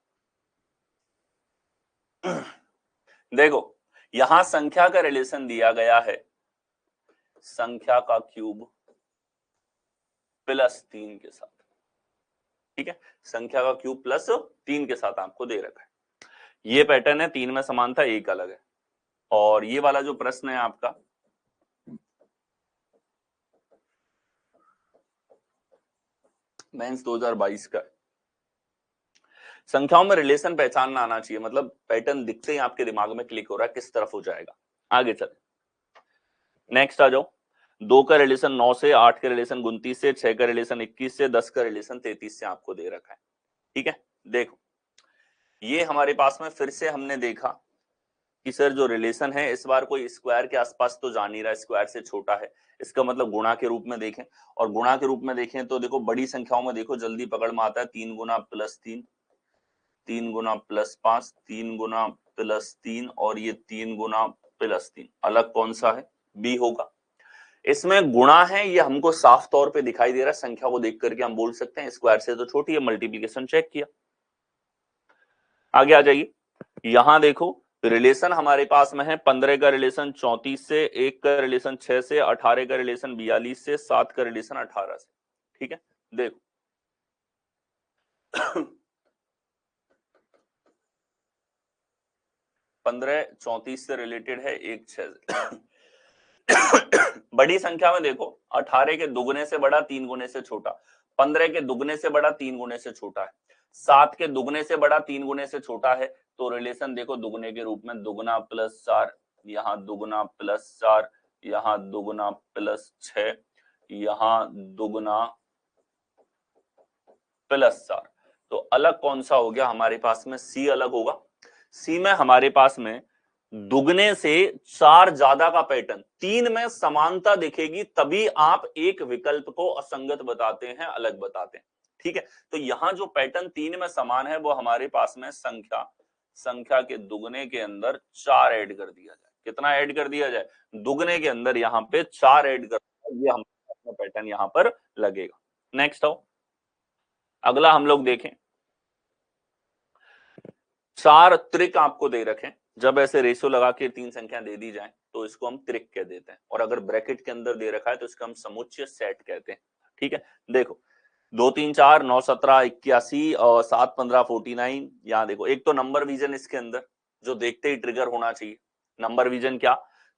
A: देखो यहां संख्या का रिलेशन दिया गया है, संख्या का क्यूब प्लस 3 के साथ। ठीक है, संख्या का क्यूब प्लस 3 के साथ आपको दे रखा है। ये पैटर्न है, 3 में समानता, 1 अलग है। और ये वाला जो प्रश्न है आपका, मेंस 2022 का, संख्याओं में रिलेशन पहचानना आना चाहिए, मतलब पैटर्न दिखते ही आपके दिमाग में क्लिक हो रहा है किस तरफ हो जाएगा। आगे चले, नेक्स्ट आ जाओ। 2 का रिलेशन 9 से, 8 का रिलेशन 29 से, 6 का रिलेशन 21 से, 10 का रिलेशन 33 से आपको दे रखा है। ठीक है, देखो ये हमारे पास में फिर से हमने देखा कि सर जो रिलेशन है इस बार कोई स्क्वायर के आसपास तो जा नहीं रहा, स्क्वायर से छोटा है, इसका मतलब गुणा के रूप में देखें, और गुणा के रूप में देखें तो देखो बड़ी संख्याओं में देखो जल्दी पकड़ में आता है, 3 गुना प्लस 3, 3 गुना प्लस 5, 3 गुना प्लस 3, और ये 3 गुना प्लस 3, अलग कौन सा है? बी होगा। इसमें गुणा है, ये हमको साफ तौर पे दिखाई दे रहा है, संख्या को देख करके हम बोल सकते हैं स्क्वायर से तो छोटी है, मल्टीप्लीकेशन चेक किया। आगे आ जाइए, यहां देखो रिलेशन हमारे पास में है 15 का रिलेशन 34 से, 1 का रिलेशन 6 से, 18 का रिलेशन 42 से, 7 का रिलेशन 18 से। ठीक है, देखो 15 34 से रिलेटेड है, 1 6 से। बड़ी संख्या में देखो 18 के दुगने से बड़ा 3 गुने से छोटा, 15 के दुगने से बड़ा 3 गुने से छोटा है, 7 के दुगने से बड़ा 3 गुने से छोटा है। तो रिलेशन देखो दुगने के रूप में, दुगना प्लस 4, यहाँ दुगना प्लस 4, यहाँ दुगना प्लस 6, यहाँ दुगना प्लस 4। तो अलग कौन सा हो गया हमारे पास में, सी अलग होगा। सी में हमारे पास में दुगने से 4 ज्यादा का पैटर्न, 3 में समानता दिखेगी तभी आप एक विकल्प को असंगत बताते हैं, अलग बताते हैं। ठीक है, तो यहां जो पैटर्न 3 में समान है वो हमारे पास में संख्या के दुगने के अंदर 4 ऐड कर दिया जाए। कितना ऐड कर दिया जाए, दुगने के अंदर यहाँ पे 4 ऐड कर, ये हमारा पैटर्न यहाँ पर लगेगा। नेक्स्ट आओ, अगला हम लोग देखें, 4 त्रिक आपको दे रखे, जब ऐसे रेशियो लगा के 3 संख्या दे दी जाए तो इसको हम त्रिक कह देते हैं, और अगर ब्रैकेट के अंदर दे रखा है तो इसका हम समुच्चय सेट कहते हैं। ठीक है, देखो 2 3 4 9 17 81 और 7 15 49। यहाँ देखो एक तो नंबर विजन इसके अंदर जो देखते ही ट्रिगर होना चाहिए। नंबर विजन क्या,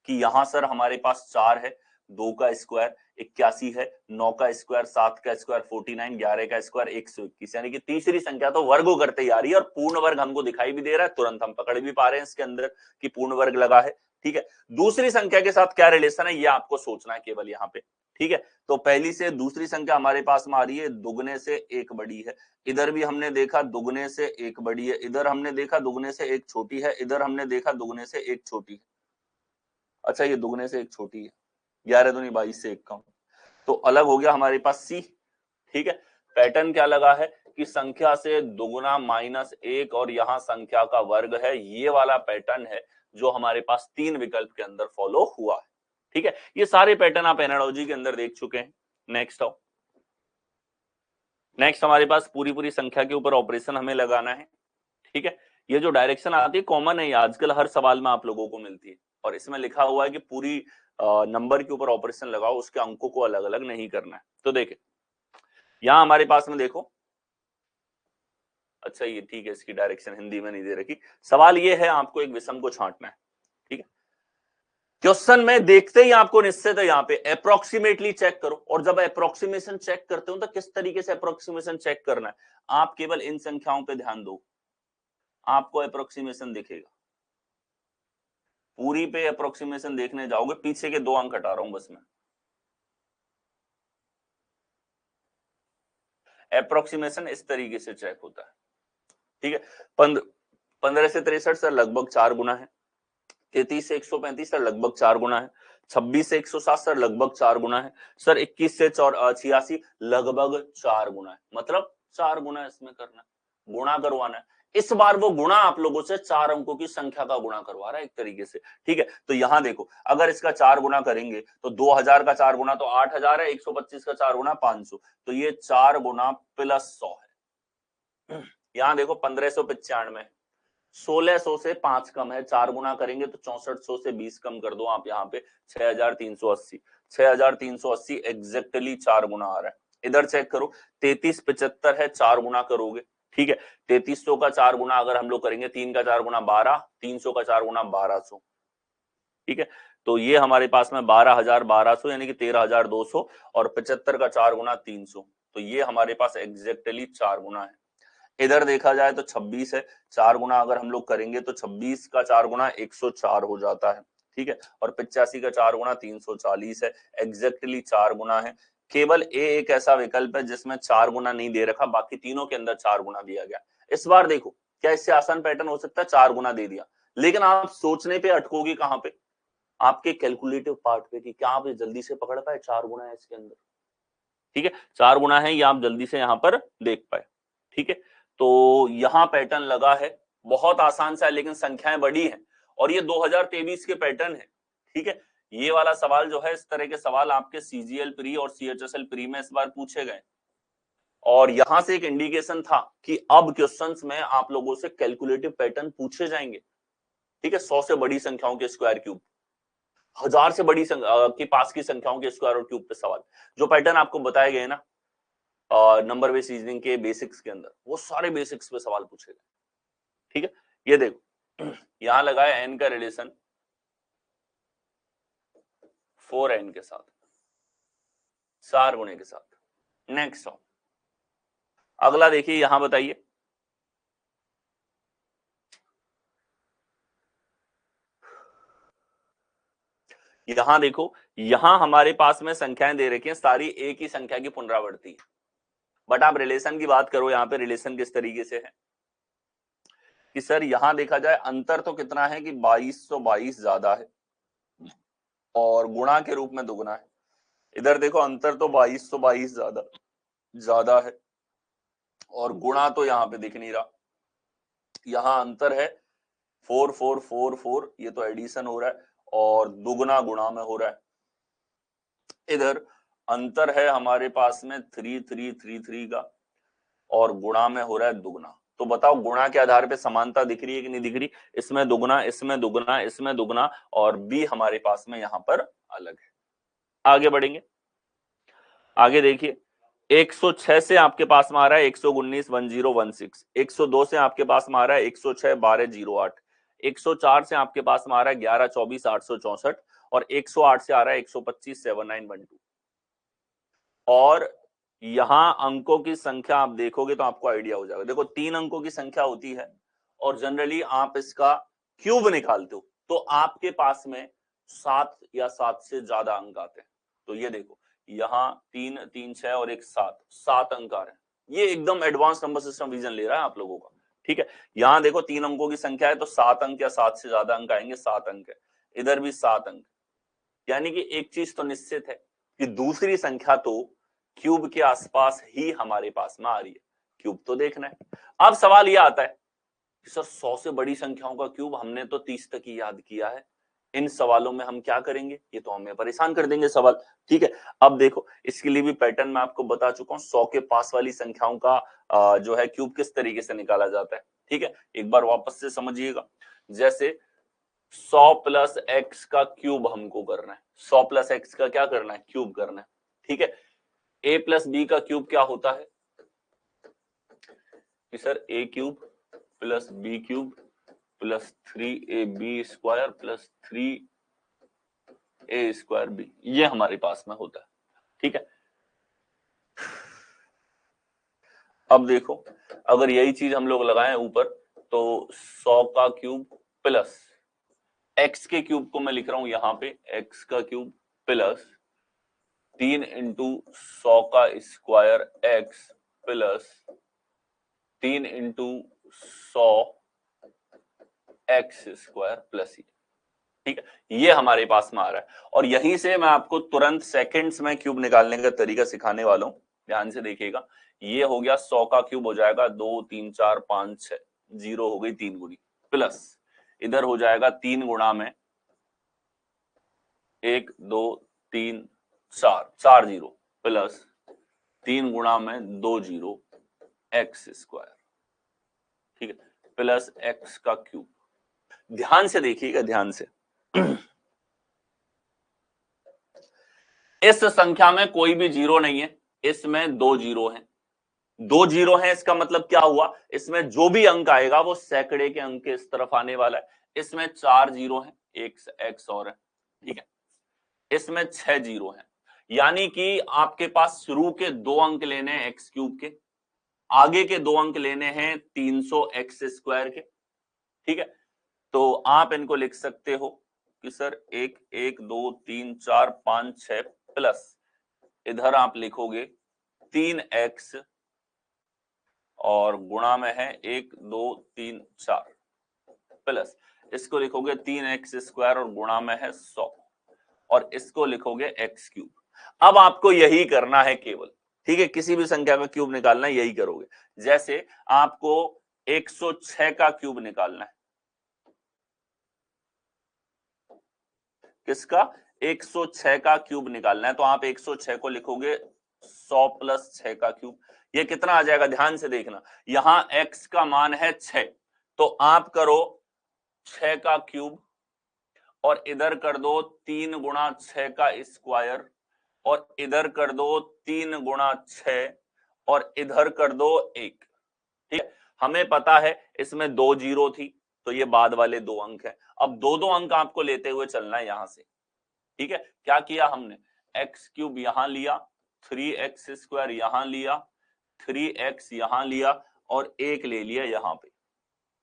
A: कि यहां सर हमारे पास 4 है, 2 का स्क्वायर 81 है, 9 का स्क्वायर 7 का स्क्वायर 49, 11 का स्क्वायर 121, यानी कि तीसरी संख्या तो वर्ग करते ही आ रही है, और पूर्ण वर्ग हमको दिखाई भी दे रहा है, तुरंत हम पकड़ भी पा रहे हैं इसके अंदर कि पूर्ण वर्ग लगा है। ठीक है, दूसरी संख्या के साथ क्या रिलेशन है ये आपको सोचना है केवल यहाँ पे। ठीक है, तो पहली से दूसरी संख्या हमारे पास में आ रही है, दुगने से एक बड़ी है, इधर भी हमने देखा दुगने से एक बड़ी है, इधर हमने देखा दुगने से एक छोटी है, इधर हमने देखा दुगने से एक छोटी है। अच्छा, ये दुगने से एक छोटी है, 11 दूनी 22 से एक कम, तो अलग हो गया हमारे पास सी। ठीक है, पैटर्न क्या लगा है कि संख्या से दुगुना -1 और यहां संख्या का वर्ग है, ये वाला पैटर्न है जो हमारे पास 3 विकल्प के अंदर फॉलो हुआ है। ठीक है, ये सारे पैटर्न आप एनालॉजी के अंदर देख चुके हैं। नेक्स्ट आओ, नेक्स्ट हमारे पास पूरी संख्या के ऊपर ऑपरेशन हमें लगाना है। ठीक है, ये जो डायरेक्शन आती है कॉमन है, आजकल हर सवाल में आप लोगों को मिलती है, और इसमें लिखा हुआ है कि पूरी नंबर के ऊपर ऑपरेशन लगाओ, उसके अंकों को अलग अलग नहीं करना है। तो देखें यहां हमारे पास में देखो, अच्छा ये ठीक है, इसकी डायरेक्शन हिंदी में नहीं दे रखी। सवाल ये है, आपको एक विषम को छांटना है। ठीक है, क्वेश्चन में देखते ही आपको निश्चित है यहाँ पे अप्रोक्सीमेटली चेक करो, और जब अप्रोक्सीमेशन चेक करते हो तो किस तरीके से अप्रोक्सीमेशन चेक करना है, आप केवल इन संख्याओं पे ध्यान दो, आपको अप्रोक्सीमेशन दिखेगा। पूरी पे अप्रोक्सीमेशन देखने जाओगे, पीछे के 2 अंक हटा रहा हूं बस मैं। अप्रोक्सीमेशन इस तरीके से चेक होता है। ठीक है, 15 से 63 सर लगभग 4 गुना है, 33 से 135 सर लगभग 4 गुना है, 26 से 107 सर लगभग 4 गुना है, सर 21 से 86 लगभग 4 गुना है, मतलब 4 गुना इसमें करना है, गुणा करवाना है। इस बार वो गुणा आप लोगों से 4 अंकों की संख्या का गुणा करवा रहा है एक तरीके से। ठीक है, तो यहां देखो अगर इसका 4 गुना करेंगे तो 2000 का 4 गुना तो 8000 है, 125 का 4 गुना 500, तो ये 4 गुना प्लस 100 है। यहां देखो 1595, 1600 से 5 कम है, 4 गुना करेंगे तो 6400 से 20 कम कर दो आप, यहाँ पे 6380, 6380 एग्जैक्टली 4 गुना आ रहा है। इधर चेक करो 3375 है, 4 गुना करोगे। ठीक है, 3300 का 4 गुना अगर हम लोग करेंगे, 3 का 4 गुना 12, 300 का 4 गुना 1200। ठीक है, तो ये हमारे पास में 12,1200 यानी कि 13,200, और 75 का 4 गुना 300, तो ये हमारे पास एग्जैक्टली 4 गुना है। इधर देखा जाए तो 26 है, 4 गुना अगर हम लोग करेंगे तो 26 का 4 गुना 104 हो जाता है। ठीक है, और 85 का 4 गुना 340 है, एग्जैक्टली 4 गुना है। केवल एक ऐसा विकल्प है जिसमें 4 गुना नहीं दे रखा, बाकी तीनों के अंदर 4 गुना दिया गया। इस बार देखो क्या इससे आसान पैटर्न हो सकता है, 4 गुना दे दिया, लेकिन आप सोचने पे अटकोगे कहां पे, आपके कैलकुलेटिव पार्ट पे, कि क्या आप जल्दी से पकड़ पाए 4 गुना है इसके अंदर। ठीक है, 4 गुना है, ये आप जल्दी से यहां पर देख पाए। ठीक है, तो यहां पैटर्न लगा है, बहुत आसान सा है, लेकिन संख्याएं बड़ी हैं, और ये 2023 के पैटर्न है। ठीक है, ये वाला सवाल जो है, इस तरह के सवाल आपके सीजीएल प्री और सीएचएसएल प्री में इस बार पूछे गए, और यहां से एक इंडिकेशन था कि अब क्वेश्चंस में आप लोगों से कैलकुलेटिव पैटर्न पूछे जाएंगे। ठीक है, 100 से बड़ी संख्याओं के स्क्वायर क्यूब, 1000 से बड़ी के पास की संख्याओं के स्क्वायर और क्यूब पे सवाल, जो पैटर्न आपको बताए गए ना नंबर बेस्ड रीजनिंग के बेसिक्स के अंदर, वो सारे बेसिक्स पे सवाल पूछे गए। ठीक है, ये देखो यहां लगाया एन का रिलेशन 4n के साथ, 4 गुणे के साथ। नेक्स्ट अगला देखिए, यहां बताइए यहां देखो, यहां हमारे पास में संख्याएं दे रखी हैं, सारी एक ही संख्या की पुनरावृत्ति है, बट आप रिलेशन की बात करो, यहां पे रिलेशन किस तरीके से है कि सर यहां देखा जाए अंतर तो कितना है कि 2222 ज्यादा है और गुणा के रूप में दुगना है। इधर देखो अंतर तो 2222 ज्यादा ज्यादा है और गुणा तो यहां पे दिख नहीं रहा, यहां अंतर है 4444, ये तो एडिशन हो रहा है और दुगना गुणा में हो रहा है। इधर अंतर है हमारे पास में 3333 का और गुणा में हो रहा है दुगना। तो बताओ गुणा के आधार पे समानता दिख रही है कि नहीं दिख रही? इसमें दुगना, इसमें दुगना, इसमें दुगना, और बी हमारे पास में यहां पर अलग है। आगे बढ़ेंगे, आगे देखिए 106 से आपके पास में आ रहा है 119 1016, 102 से आपके पास में आ रहा है 106 1208, 104 से आपके पास में आ रहा है 11 24 864 और 108 से आ रहा है 125 7912। और यहां अंकों की संख्या आप देखोगे तो आपको आइडिया हो जाएगा। देखो 3 अंकों की संख्या होती है और जनरली आप इसका क्यूब निकालते हो तो आपके पास में 7 या 7 से ज्यादा अंक आते हैं। तो ये देखो यहाँ 3 3 6 और एक 7, 7 अंक आ रहे हैं। ये एकदम एडवांस नंबर सिस्टम विजन ले रहा है आप लोगों का। ठीक है, यहाँ देखो 3 अंकों की संख्या है तो 7 अंक या 7 से ज्यादा अंक आएंगे, 7 अंक है, इधर भी 7 अंक। यानी कि एक चीज तो निश्चित है कि दूसरी संख्या तो क्यूब के आसपास ही हमारे पास में आ रही है, क्यूब तो देखना है। अब सवाल यह आता है कि सर 100 से बड़ी संख्याओं का क्यूब हमने तो 30 तक ही याद किया है, इन सवालों में हम क्या करेंगे? ये तो हमें परेशान कर देंगे सवाल। ठीक है, अब देखो इसके लिए भी पैटर्न मैं आपको बता चुका हूं, 100 के पास वाली संख्याओं का जो है क्यूब किस तरीके से निकाला जाता है। ठीक है, एक बार वापस से समझिएगा, जैसे 100 प्लस एक्स का क्यूब हमको करना है, 100 प्लस एक्स का क्या करना है? क्यूब करना है। ठीक है, ए प्लस बी का क्यूब क्या होता है कि sir A cube plus B cube plus 3ab square plus 3a square B, ये हमारे पास में होता है। ठीक है, अब देखो अगर यही चीज हम लोग लगाएं ऊपर तो 100 का क्यूब प्लस एक्स के क्यूब को मैं लिख रहा हूं यहां पे, एक्स का क्यूब प्लस 3 इंटू 100 का square x plus 3 into 100 x square plus, ठीक है, ये हमारे पास में आ रहा है। और यहीं से मैं आपको तुरंत सेकंड्स में क्यूब निकालने का तरीका सिखाने वाला हूं, ध्यान से देखिएगा। ये हो गया 100 का क्यूब हो जाएगा 2 3 4 5 6, 0 हो गई 3 गुनी, प्लस इधर हो जाएगा 3 गुणा में 1 2 3 4, 4 जीरो प्लस 3 गुणा में 2 जीरो एक्स स्क्वायर, ठीक है, प्लस एक्स का क्यूब। ध्यान से देखिएगा, ध्यान से इस संख्या में कोई भी जीरो नहीं है, इसमें 2 जीरो हैं, 2 जीरो हैं, इसका मतलब क्या हुआ? इसमें जो भी अंक आएगा वो सैकड़े के अंक के इस तरफ आने वाला है। इसमें 4 जीरो हैं, एक एक्स और है, ठीक है, इसमें 6 जीरो हैं, यानी कि आपके पास शुरू के 2 अंक लेने हैं एक्स क्यूब के, आगे के 2 अंक लेने हैं 300 एक्स स्क्वायर के। ठीक है, तो आप इनको लिख सकते हो कि सर 1 1 2 3 4 5 6 प्लस इधर आप लिखोगे 3x और गुणा में है 1 2 3 4 प्लस इसको लिखोगे 3x स्क्वायर और गुणा में है 100 और इसको लिखोगे x क्यूब। अब आपको यही करना है केवल, ठीक है, किसी भी संख्या का क्यूब निकालना है यही करोगे। जैसे आपको 106 का क्यूब निकालना है, किसका? 106 का क्यूब निकालना है, तो आप 106 को लिखोगे 100 प्लस 6 का क्यूब। ये कितना आ जाएगा, ध्यान से देखना, यहां x का मान है 6, तो आप करो 6 का क्यूब और इधर कर दो 3 गुणा 6 का स्क्वायर, और इधर कर दो 3 गुणा 6, और इधर कर दो 1। ठीक है, हमें पता है इसमें 2 जीरो थी, तो ये बाद वाले 2 अंक है। अब दो दो अंक आपको लेते हुए चलना है यहां से। ठीक है, क्या किया हमने, एक्स क्यूब यहां लिया, 3x स्क्वायर यहां लिया, 3x यहां लिया, और 1 ले लिया यहां पे।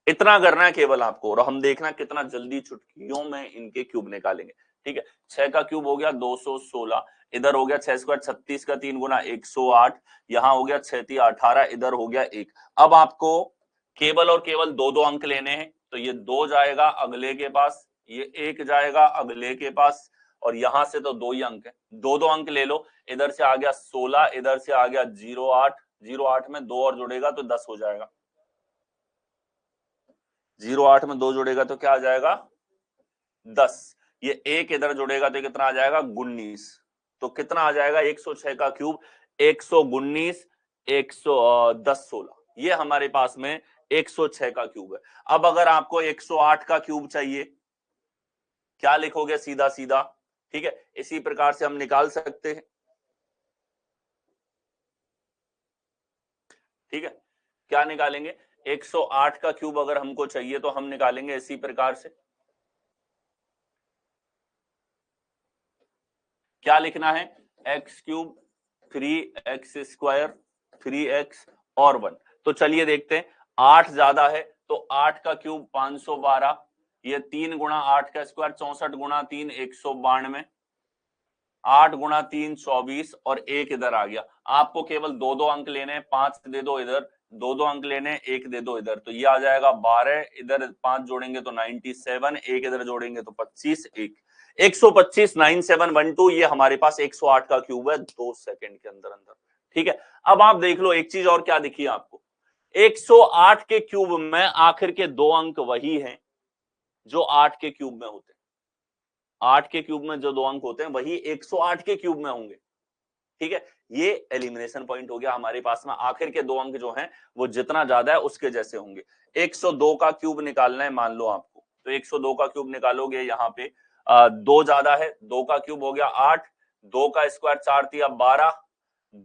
A: इतना करना है केवल आपको, और हम देखना कितना जल्दी चुटकियों में इनके क्यूब निकालेंगे। ठीक है, 6 का क्यूब हो गया 216, इधर हो गया 6 स्क्वायर 36 का 3 गुना 108, यहां हो गया 6 3 18, इधर हो गया 1। अब आपको केवल और केवल दो दो अंक लेने हैं, तो ये 2 जाएगा अगले के पास, ये 1 जाएगा अगले के पास, और यहां से तो 2 ही अंक है, दो दो अंक ले लो। इधर से आ गया 16, इधर से आ गया 08, 08 में 2 और जुड़ेगा तो 10 हो जाएगा, 08 में 2 जुड़ेगा तो क्या आ जाएगा 10, ये 1 इधर जुड़ेगा तो कितना आ जाएगा 19। तो कितना आ जाएगा 106 का क्यूब 119, 110 16, ये हमारे पास में 106 का क्यूब है। अब अगर आपको 108 का क्यूब चाहिए, क्या लिखोगे सीधा सीधा। ठीक है, इसी प्रकार से हम निकाल सकते हैं। ठीक है, क्या निकालेंगे, 108 का क्यूब अगर हमको चाहिए तो हम निकालेंगे इसी प्रकार से। क्या लिखना है, x cube 3x square 3x और 1। तो चलिए देखते हैं, 8 ज्यादा है तो 8 का क्यूब 512, ये 3 गुणा 8 का स्क्वायर 64 गुणा 3 192, 8 गुणा 3 24, और 1 इधर आ गया। आपको केवल दो दो अंक लेने हैं, 5 दे दो इधर, दो दो अंक लेने, 1 दे दो इधर, तो ये आ जाएगा 12, इधर 5 जोड़ेंगे तो 97, 1 इधर जोड़ेंगे तो 25, 125 9712, ये हमारे पास 108 का क्यूब है 2 सेकंड के अंदर अंदर। ठीक है, अब आप देख लो एक चीज और क्या दिखी आपको, 108 के क्यूब में आखिर के 2 अंक वही हैं जो 8 के क्यूब में होते हैं। 8 के क्यूब में जो 2 अंक होते हैं वही 108 के क्यूब में होंगे। ठीक है, ये एलिमिनेशन पॉइंट हो गया हमारे पास में, आखिर के 2 अंक जो हैं वो जितना ज्यादा है उसके जैसे होंगे। 102 का क्यूब निकालना है मान लो आपको, तो 102 का क्यूब निकालोगे, यहाँ पे 2 ज्यादा है, 2 का क्यूब हो गया 8, 2 का स्क्वायर 4 3 12,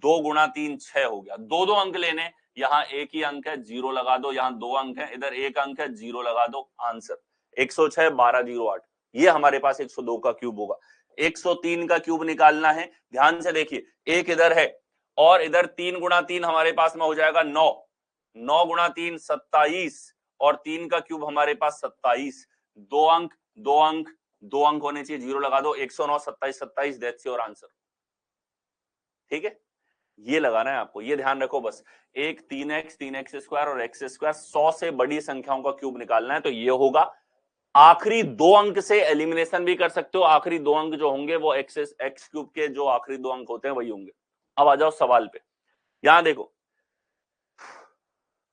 A: 2 गुणा 3 6 हो गया। दो दो अंक लेने, यहाँ एक ही अंक है, जीरो लगा दो, यहाँ 2 अंक है, इधर 1 अंक है, जीरो लगा दो, आंसर 106 1208, ये हमारे पास 102 का क्यूब होगा। 103 का क्यूब निकालना है, ध्यान से देखिए, एक इधर है और इधर 3 गुणा 3 हमारे पास में हो जाएगा 9, 9 गुणा 3 27, और 3 का क्यूब हमारे पास 27, 2 अंक 2 अंक 2 अंक होने चाहिए, जीरो लगा दो, 109 27 27, दैट्स योर आंसर। ठीक है, ये लगाना है आपको, ये ध्यान रखो बस। एक 3x स्क्वायर और x स्क्वायर, 100 से बड़ी संख्याओं का क्यूब निकालना है, तो ये होगा। आखिरी 2 अंक से एलिमिनेशन भी कर सकते हो, आखिरी 2 अंक जो होंगे वो x क्यूब के जो आखिरी 2 अंक होते हैं वही होंगे। अब आ जाओ सवाल पे, यहां देखो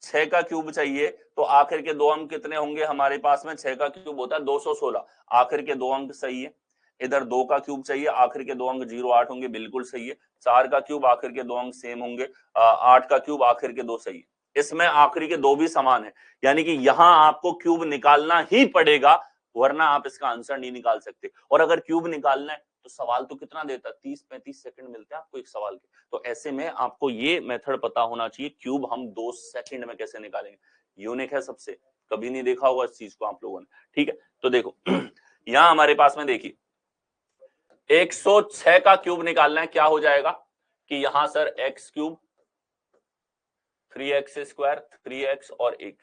A: 6 का क्यूब चाहिए, तो आखिर के 2 अंक कितने होंगे हमारे पास में, 6 का क्यूब होता है 216, आखिर के 2 अंक सही है। इधर 2 का क्यूब चाहिए, आखिर के 2 अंक 08 होंगे, बिल्कुल सही है। 4 का क्यूब आखिर के 2 अंक सेम होंगे, 8 का क्यूब आखिर के 2 सही है। इसमें आखिरी के 2 भी समान है, यानी कि यहां आपको क्यूब निकालना ही पड़ेगा, वरना आप इसका आंसर नहीं निकाल सकते। और अगर क्यूब निकालना है तो सवाल तो कितना देता है, 30-35 सेकंड मिलते हैं आपको एक सवाल के, तो ऐसे में आपको ये मेथड पता होना चाहिए, क्यूब हम 2 सेकंड में कैसे निकालेंगे, यूनिक है सबसे, कभी नहीं देखा होगा इस चीज को आप लोगों ने। ठीक है, तो देखो यहां हमारे पास में देखिए 106 का क्यूब निकालना है, क्या हो जाएगा कि यहां sir x cube 3x square 3x और 1,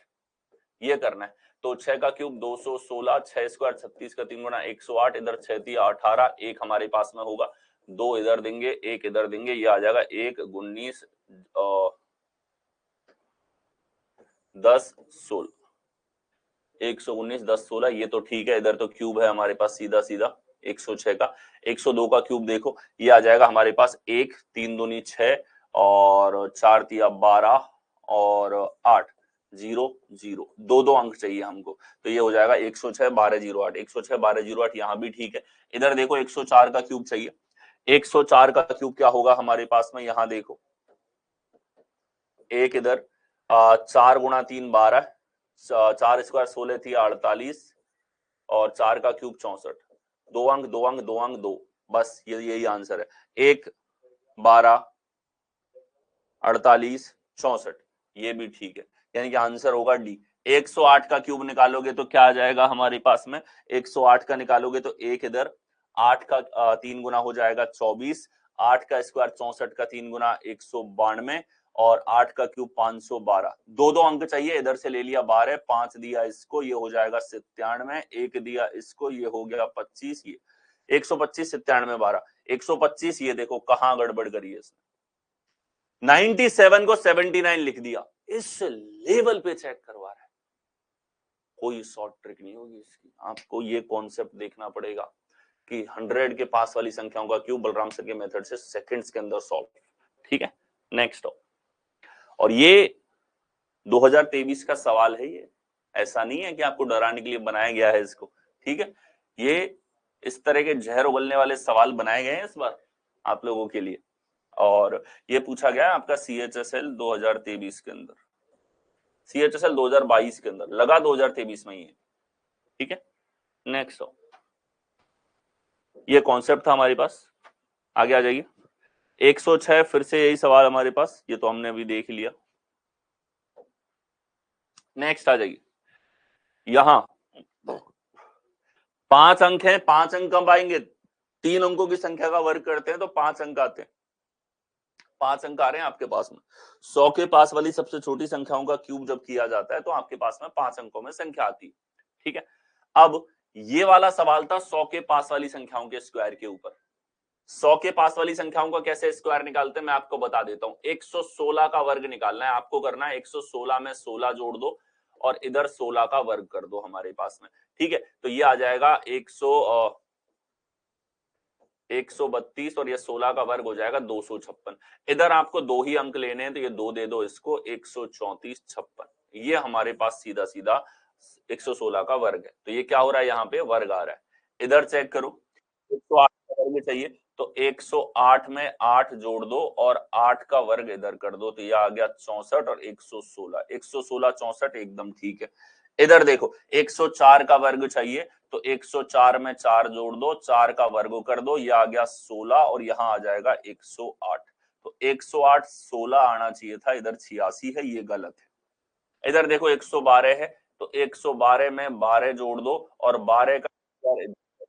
A: ये करना है। तो 6 का क्यूब 216, 6 स्क्वायर 36 का 3 गुना 108, इधर 6 3 18, 1 हमारे पास में होगा, 2 इधर देंगे 1 इधर देंगे, ये आ जाएगा 1 19 10 16, 119 10 16, ये तो ठीक है, इधर तो क्यूब है हमारे पास सीधा सीधा 106 का। 102 का क्यूब देखो, ये आ जाएगा हमारे पास 1 3 दूनी 6 और 4 3 12 और 8, 0 0, 2 अंक चाहिए हमको, तो ये हो जाएगा 106 1208, 106 1208 यहां भी ठीक है। इधर देखो 104 का क्यूब चाहिए, 104 का क्यूब क्या होगा हमारे पास में, यहां देखो एक इधर 4 गुणा 3 12, 4 स्क्वायर 16 थी 48, और 4 का क्यूब 64, 2 अंक 2 अंक 2 अंक 2, बस यही आंसर है। 1 12 48 64, ये भी ठीक है, यानी कि आंसर होगा डी। 108 का क्यूब निकालोगे तो क्या आ जाएगा हमारे पास में, 108 का निकालोगे तो एक इधर 8 का 3 गुना हो जाएगा 24, 8 का स्क्वायर 64 का 3 गुना 192, और 8 का क्यूब 512, 2 अंक चाहिए, इधर से ले लिया 12, 5 दिया इसको, ये हो जाएगा 97, 1 दिया इसको, ये हो गया 25, ये 125 97 12, 125, ये देखो कहां गड़बड़ करी है इसने, 97 को 79 लिख दिया, इस लेवल पे चेक करवा रहा है। कोई शॉर्ट ट्रिक नहीं होगी इसकी, आपको ये कॉन्सेप्ट देखना पड़ेगा कि 100 के पास वाली संख्याओं का क्यूब बलराम सर के मेथड से सेकंड्स के अंदर सॉल्व, ठीक है। नेक्स्ट, और ये 2023 का सवाल है, ये ऐसा नहीं है कि आपको डराने के लिए बनाया गया है इसको, ठीक है। ये इस तरह के जहर उगलने वाले सवाल बनाए गए हैं इस बार आप लोगों के लिए, और ये पूछा गया है आपका CHSL 2023 के अंदर, CHSL 2022 के अंदर, लगा 2023 में ही है, ठीक है। नेक्स्ट, ये कॉन्सेप्ट था हमारे पास, आगे आ जाइए। 106 फिर से यही सवाल हमारे पास, ये तो हमने अभी देख लिया। नेक्स्ट आ जाइए, यहां 5 अंक हैं, 5 अंक कब आएंगे, 3 अंकों की संख्या का वर्ग करते हैं तो 5 अंक आते हैं, 5 अंक आ रहे हैं आपके पास में। 100 के पास वाली सबसे छोटी संख्याओं का क्यूब जब किया जाता है तो आपके पास में 5 अंकों में संख्या आती है, ठीक है। अब ये वाला सवाल था 100 के पास वाली संख्याओं के स्क्वायर के ऊपर। 100 के पास वाली संख्याओं का कैसे स्क्वायर निकालते हैं मैं आपको बता देता हूं। 116 का वर्ग निकालना है आपको, करना है 116 में 16 जोड़ दो और इधर 16 का वर्ग कर दो हमारे पास में, ठीक है। तो ये आ जाएगा 132 और ये 16 का वर्ग हो जाएगा 256। इधर आपको 2 ही अंक लेने हैं तो ये 2 दे दो इसको, 134 56, ये हमारे पास सीधा सीधा 116 का वर्ग है। तो ये क्या हो रहा है, यहाँ पे वर्ग आ रहा है। इधर चेक करो, 108 का वर्ग चाहिए तो 108 में 8 जोड़ दो और 8 का वर्ग इधर कर दो, तो ये आ गया 64 और 116, 116 64 एकदम ठीक है। इधर देखो 104 का वर्ग चाहिए तो 104 में 4 जोड़ दो, 4 का वर्ग कर दो, ये आ गया 16 और यहाँ आ जाएगा 108। तो 108 16 आना चाहिए था, इधर 86 है, ये गलत है। इधर देखो 112 है तो 112 में 12 जोड़ दो और 12 का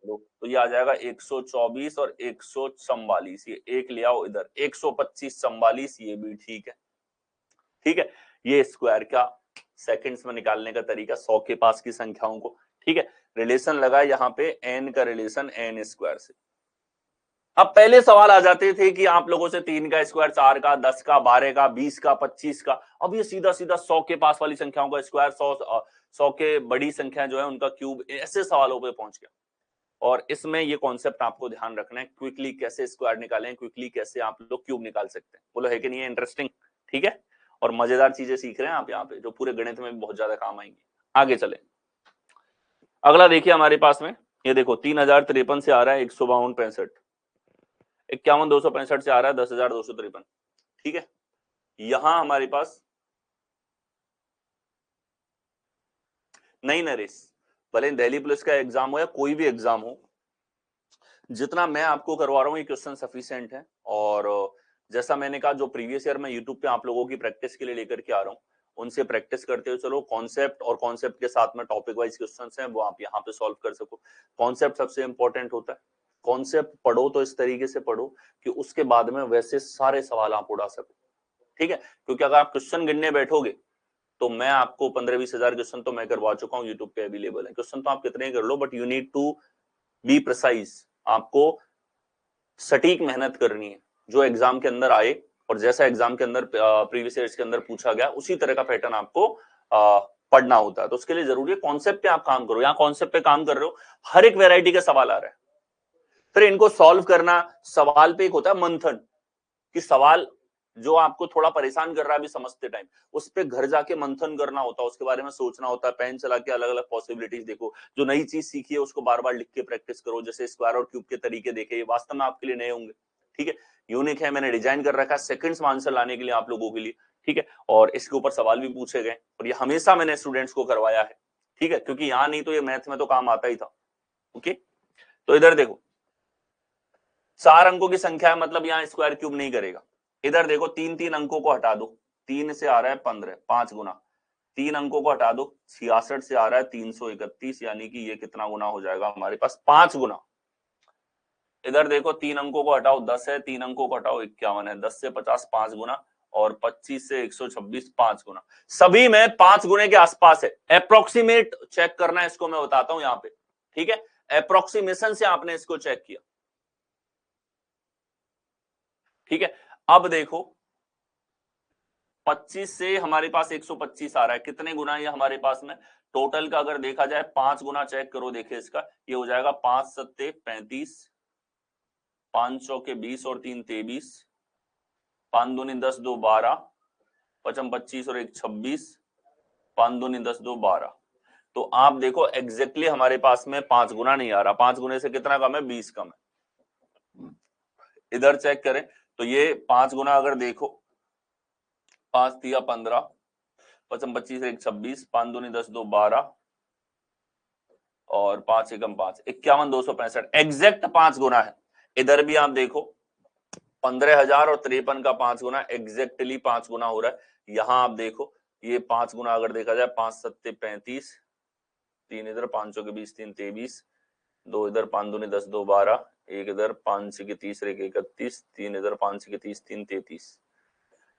A: तो ये आ जाएगा 124 और 144, ये एक ले आओ इधर, 125 44, ये भी ठीक है, ठीक है। ये स्क्वायर का सेकंड्स में निकालने का तरीका 100 के पास की संख्याओं को, ठीक है। रिलेशन लगा यहाँ पे n का रिलेशन n स्क्वायर से। अब पहले सवाल आ जाते थे कि आप लोगों से 3 का स्क्वायर, 4 का, 10 का, 12 का, 20 का, 25 का। अब ये सीधा सीधा 100 के पास वाली संख्याओं का स्क्वायर, 100 के बड़ी संख्या जो है उनका क्यूब, ऐसे सवालों पे पहुंच गया। और इसमें ये कॉन्सेप्ट आपको ध्यान रखना है, क्विकली कैसे स्क्वायर निकालें, क्विकली कैसे आप लोग क्यूब निकाल सकते हैं। बोलो है कि नहीं है इंटरेस्टिंग, ठीक है। और मजेदार चीजें सीख रहे हैं आप यहाँ पे, जो पूरे गणित में बहुत ज्यादा काम आएंगी। आगे चले, अगला देखिए हमारे पास में, ये देखो 3053 से आ रहा है 152 65, 51 265 से आ रहा है 10,253, ठीक है। यहां हमारे पास नहीं नरेश, भले दिल्ली पुलिस का एग्जाम हो या कोई भी एग्जाम हो, जितना मैं आपको करवा रहा हूँ ये क्वेश्चन सफिशिएंट है। और जैसा मैंने कहा, जो प्रीवियस ईयर मैं यूट्यूब पे आप लोगों की प्रैक्टिस के लिए लेकर के आ रहा हूँ, उनसे प्रैक्टिस करते हुए चलो, कॉन्सेप्ट और कॉन्सेप्ट के साथ में टॉपिक वाइज क्वेश्चंस हैं वो आप यहाँ पे सॉल्व कर सको। कॉन्सेप्ट सबसे इंपॉर्टेंट होता है, कॉन्सेप्ट पढ़ो तो इस तरीके से पढ़ो कि उसके बाद में वैसे सारे सवाल आप उड़ा सको, ठीक है। क्योंकि अगर आप क्वेश्चन गिनने बैठोगे तो मैं आपको 15-20 हजार क्वेश्चन तो मैं करवा चुका हूँ, यूट्यूब पे अवेलेबल है। क्वेश्चन तो आप कितने कर लो, but you need to be precise, आपको सटीक मेहनत करनी है। जो एग्जाम के अंदर आए और जैसा एग्जाम के अंदर प्रीवियस ईयर्स के अंदर पूछा गया उसी तरह का पैटर्न आपको पढ़ना होता है। तो उसके लिए जरूरी है कॉन्सेप्ट पे आप काम करो। यहाँ कॉन्सेप्ट पे काम कर रहे हो, हर एक वेराइटी का सवाल आ रहा है, फिर इनको सॉल्व करना। सवाल पे एक होता है मंथन कि सवाल जो आपको थोड़ा परेशान कर रहा है अभी समझते टाइम, उस पे घर जाके मंथन करना होता है, उसके बारे में सोचना होता है, पेन चला के अलग अलग पॉसिबिलिटीज देखो, जो नई चीज सीखी है उसको बार बार लिख के प्रैक्टिस करो, जैसे स्क्वायर और क्यूब के तरीके देखे, ये वास्तव में आपके लिए नए होंगे, ठीक है, यूनिक है, मैंने डिजाइन कर रखा है सेकंड्स में आंसर लाने के लिए आप लोगों के लिए, ठीक है, और इसके ऊपर सवाल भी पूछे गए और ये हमेशा मैंने स्टूडेंट्स को करवाया है, ठीक है, क्योंकि यहाँ नहीं तो ये मैथ में तो काम आता ही था। ओके, तो इधर देखो 4 अंकों की संख्या है, मतलब यहाँ स्क्वायर क्यूब नहीं करेगा। इधर देखो 3 अंकों को हटा दो, 3 से आ रहा है 15, 5 गुना, 3 अंकों को हटा दो, 66 से आ रहा है 331, यानी कि ये कितना गुना हो जाएगा हमारे पास, 5 गुना। इधर देखो 3 अंकों को हटाओ 10 है, 3 अंकों को हटाओ 51 है, 10 से 50 5 गुना, और 25 से 126 5 गुना, सभी में 5 गुने के आसपास है। अप्रोक्सीमेट चेक करना है इसको, मैं बताता हूं यहाँ पे, ठीक है, अप्रोक्सीमेशन से आपने इसको चेक किया, ठीक है। अब देखो 25 से हमारे पास 125 आ रहा है, कितने गुना है ये हमारे पास में, टोटल का अगर देखा जाए 5 गुना चेक करो, देखिए इसका ये हो जाएगा 5 सत्ते 35, 5 चौके 20 और 3 23, 5 दूनी 10 2 12, 5 25 और 1 26, 5 दूनी 10 2 12। तो आप देखो एग्जैक्टली हमारे पास में 5 गुना नहीं आ रहा, 5 गुने से कितना कम है, 20 कम है। इधर चेक करें तो ये 5 गुना अगर देखो, 5 तिया 15, 5 25 1 26, 5 दूनी 10 2 12, और 5 एकम 5 51 265, एग्जैक्ट 5 गुना है। इधर भी आप देखो 15,000 और 53 का 5 गुना, एग्जैक्टली 5 गुना हो रहा है। यहां आप देखो ये 5 गुना अगर देखा जाए, 5 सत्ते 35, 3 इधर, 5 के 20 3 23, 2 इधर, 5 दूनी 10 2 12, 1 इधर, 5 के 30 1 31, 3 इधर, 5 के 30 3 33,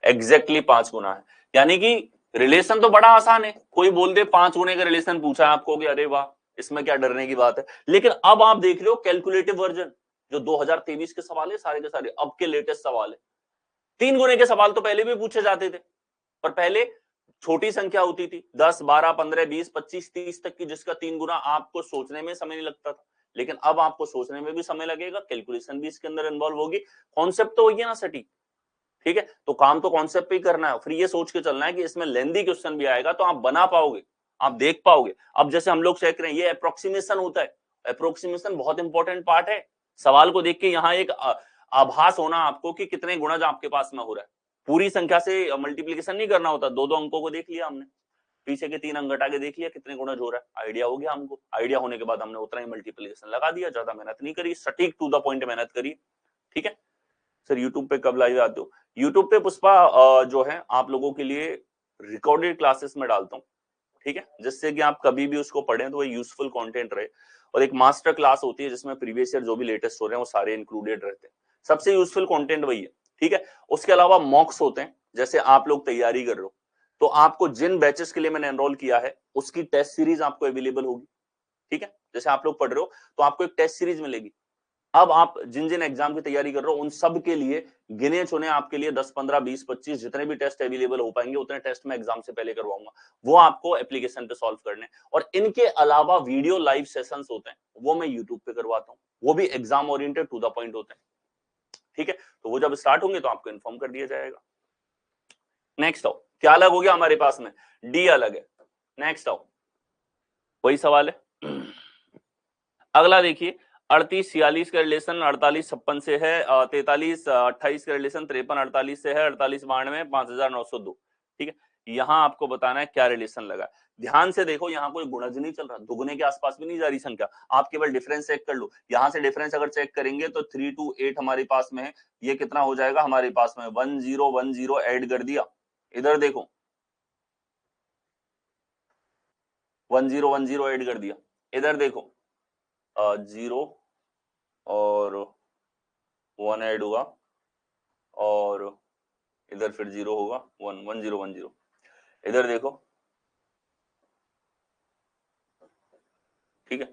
A: एग्जैक्टली 5 गुना है। यानी कि रिलेशन तो बड़ा आसान है, कोई बोल दे 5 गुने का रिलेशन पूछा है आपको कि अरे वाह इसमें क्या डरने की बात है, लेकिन अब आप देख रहे हो कैलकुलेटिव वर्जन, जो 2023 के सवाल है सारे के सारे, अब के लेटेस्ट सवाल है। 3 गुने के सवाल तो पहले भी पूछे जाते थे, पर पहले छोटी संख्या होती थी, 10 12 15 20 25 30 तक की, जिसका 3 गुना आपको सोचने में समय नहीं लगता था, लेकिन अब आपको सोचने में भी समय लगेगा, कैलकुलेशन भी इसके अंदर इन्वॉल्व होगी, कॉन्सेप्ट तो वही है ना सटीक, ठीक है, तो काम तो कॉन्सेप्ट पे ही करना है, फिर ये सोच के चलना है कि इसमें लेंदी क्वेश्चन भी आएगा तो आप बना पाओगे, आप देख पाओगे। अब जैसे हम लोग चेक रहे हैं, ये अप्रोक्सीमेशन होता है, अप्रोक्सीमेशन बहुत इंपॉर्टेंट पार्ट है, सवाल को देख के यहाँ एक आभास होना आपको कि कितने गुणज आपके पास में हो रहा है, पूरी संख्या से मल्टीप्लीकेशन नहीं करना होता, दो दो अंकों को देख लिया हमने, पीछे के 3 अंक घटा के देख लिया कितने गुणज हो रहा है, आइडिया हो गया हमको, आइडिया होने के बाद हमने उतना ही मल्टीप्लीकेशन लगा दिया, ज्यादा मेहनत नहीं करी, सटीक टू द पॉइंट मेहनत करी, ठीक है। सर यूट्यूब पे कब लाइव आते हो? यूट्यूब पे पुष्पा जो है आप लोगों के लिए रिकॉर्डेड क्लासेस में डालता हूँ, ठीक है, जिससे कि आप कभी भी उसको पढ़ें तो वो यूजफुल कंटेंट रहे, और एक मास्टर क्लास होती है जिसमें प्रीवियस ईयर जो भी लेटेस्ट हो रहे हैं वो सारे इंक्लूडेड रहते हैं, सबसे यूजफुल कंटेंट वही है, ठीक है। उसके अलावा मॉक्स होते हैं, जैसे आप लोग तैयारी कर रहे हो तो आपको जिन बैचेस के लिए मैंने एनरोल किया है उसकी टेस्ट सीरीज आपको अवेलेबल होगी, ठीक है, जैसे आप लोग पढ़ रहे हो तो आपको एक टेस्ट सीरीज मिलेगी। अब आप जिन जिन एग्जाम की तैयारी कर रहे हो उन सब के लिए गिने चुने आपके लिए 10 15 20 25 जितने भी टेस्ट अवेलेबल हो पाएंगे उतने टेस्ट मैं एग्जाम से पहले करवाऊंगा, वो आपको एप्लीकेशन पे सॉल्व करने, और इनके अलावा वीडियो लाइव सेशंस होते हैं वो मैं यूट्यूब पे करवाता हूँ, वो भी exam oriented to the point होते हैं, ठीक है, तो वो जब स्टार्ट होंगे तो आपको इन्फॉर्म कर दिया जाएगा। नेक्स्ट आओ, क्या अलग हो गया हमारे पास में, डी अलग है, नेक्स्ट आओ, वही सवाल है। अगला देखिए 38 46 का रिलेशन 48 56 से है, 43 28 का रिलेशन 53 48 से है, 48 92 5902, ठीक है। यहां आपको बताना है क्या रिलेशन लगा, ध्यान से देखो, यहाँ कोई गुणज नहीं चल रहा, दुगुने के आसपास भी नहीं जा रही संख्या, आप केवल डिफरेंस चेक कर लो, यहां से डिफरेंस अगर चेक करेंगे तो 3 to 8 हमारे पास में है, ये कितना हो जाएगा हमारे पास में 1010 ऐड कर दिया, इधर देखो 1010 ऐड कर दिया, इधर देखो 0 और 1 ऐड हुआ, और इधर फिर 0 होगा, 1 1010, इधर देखो, ठीक है,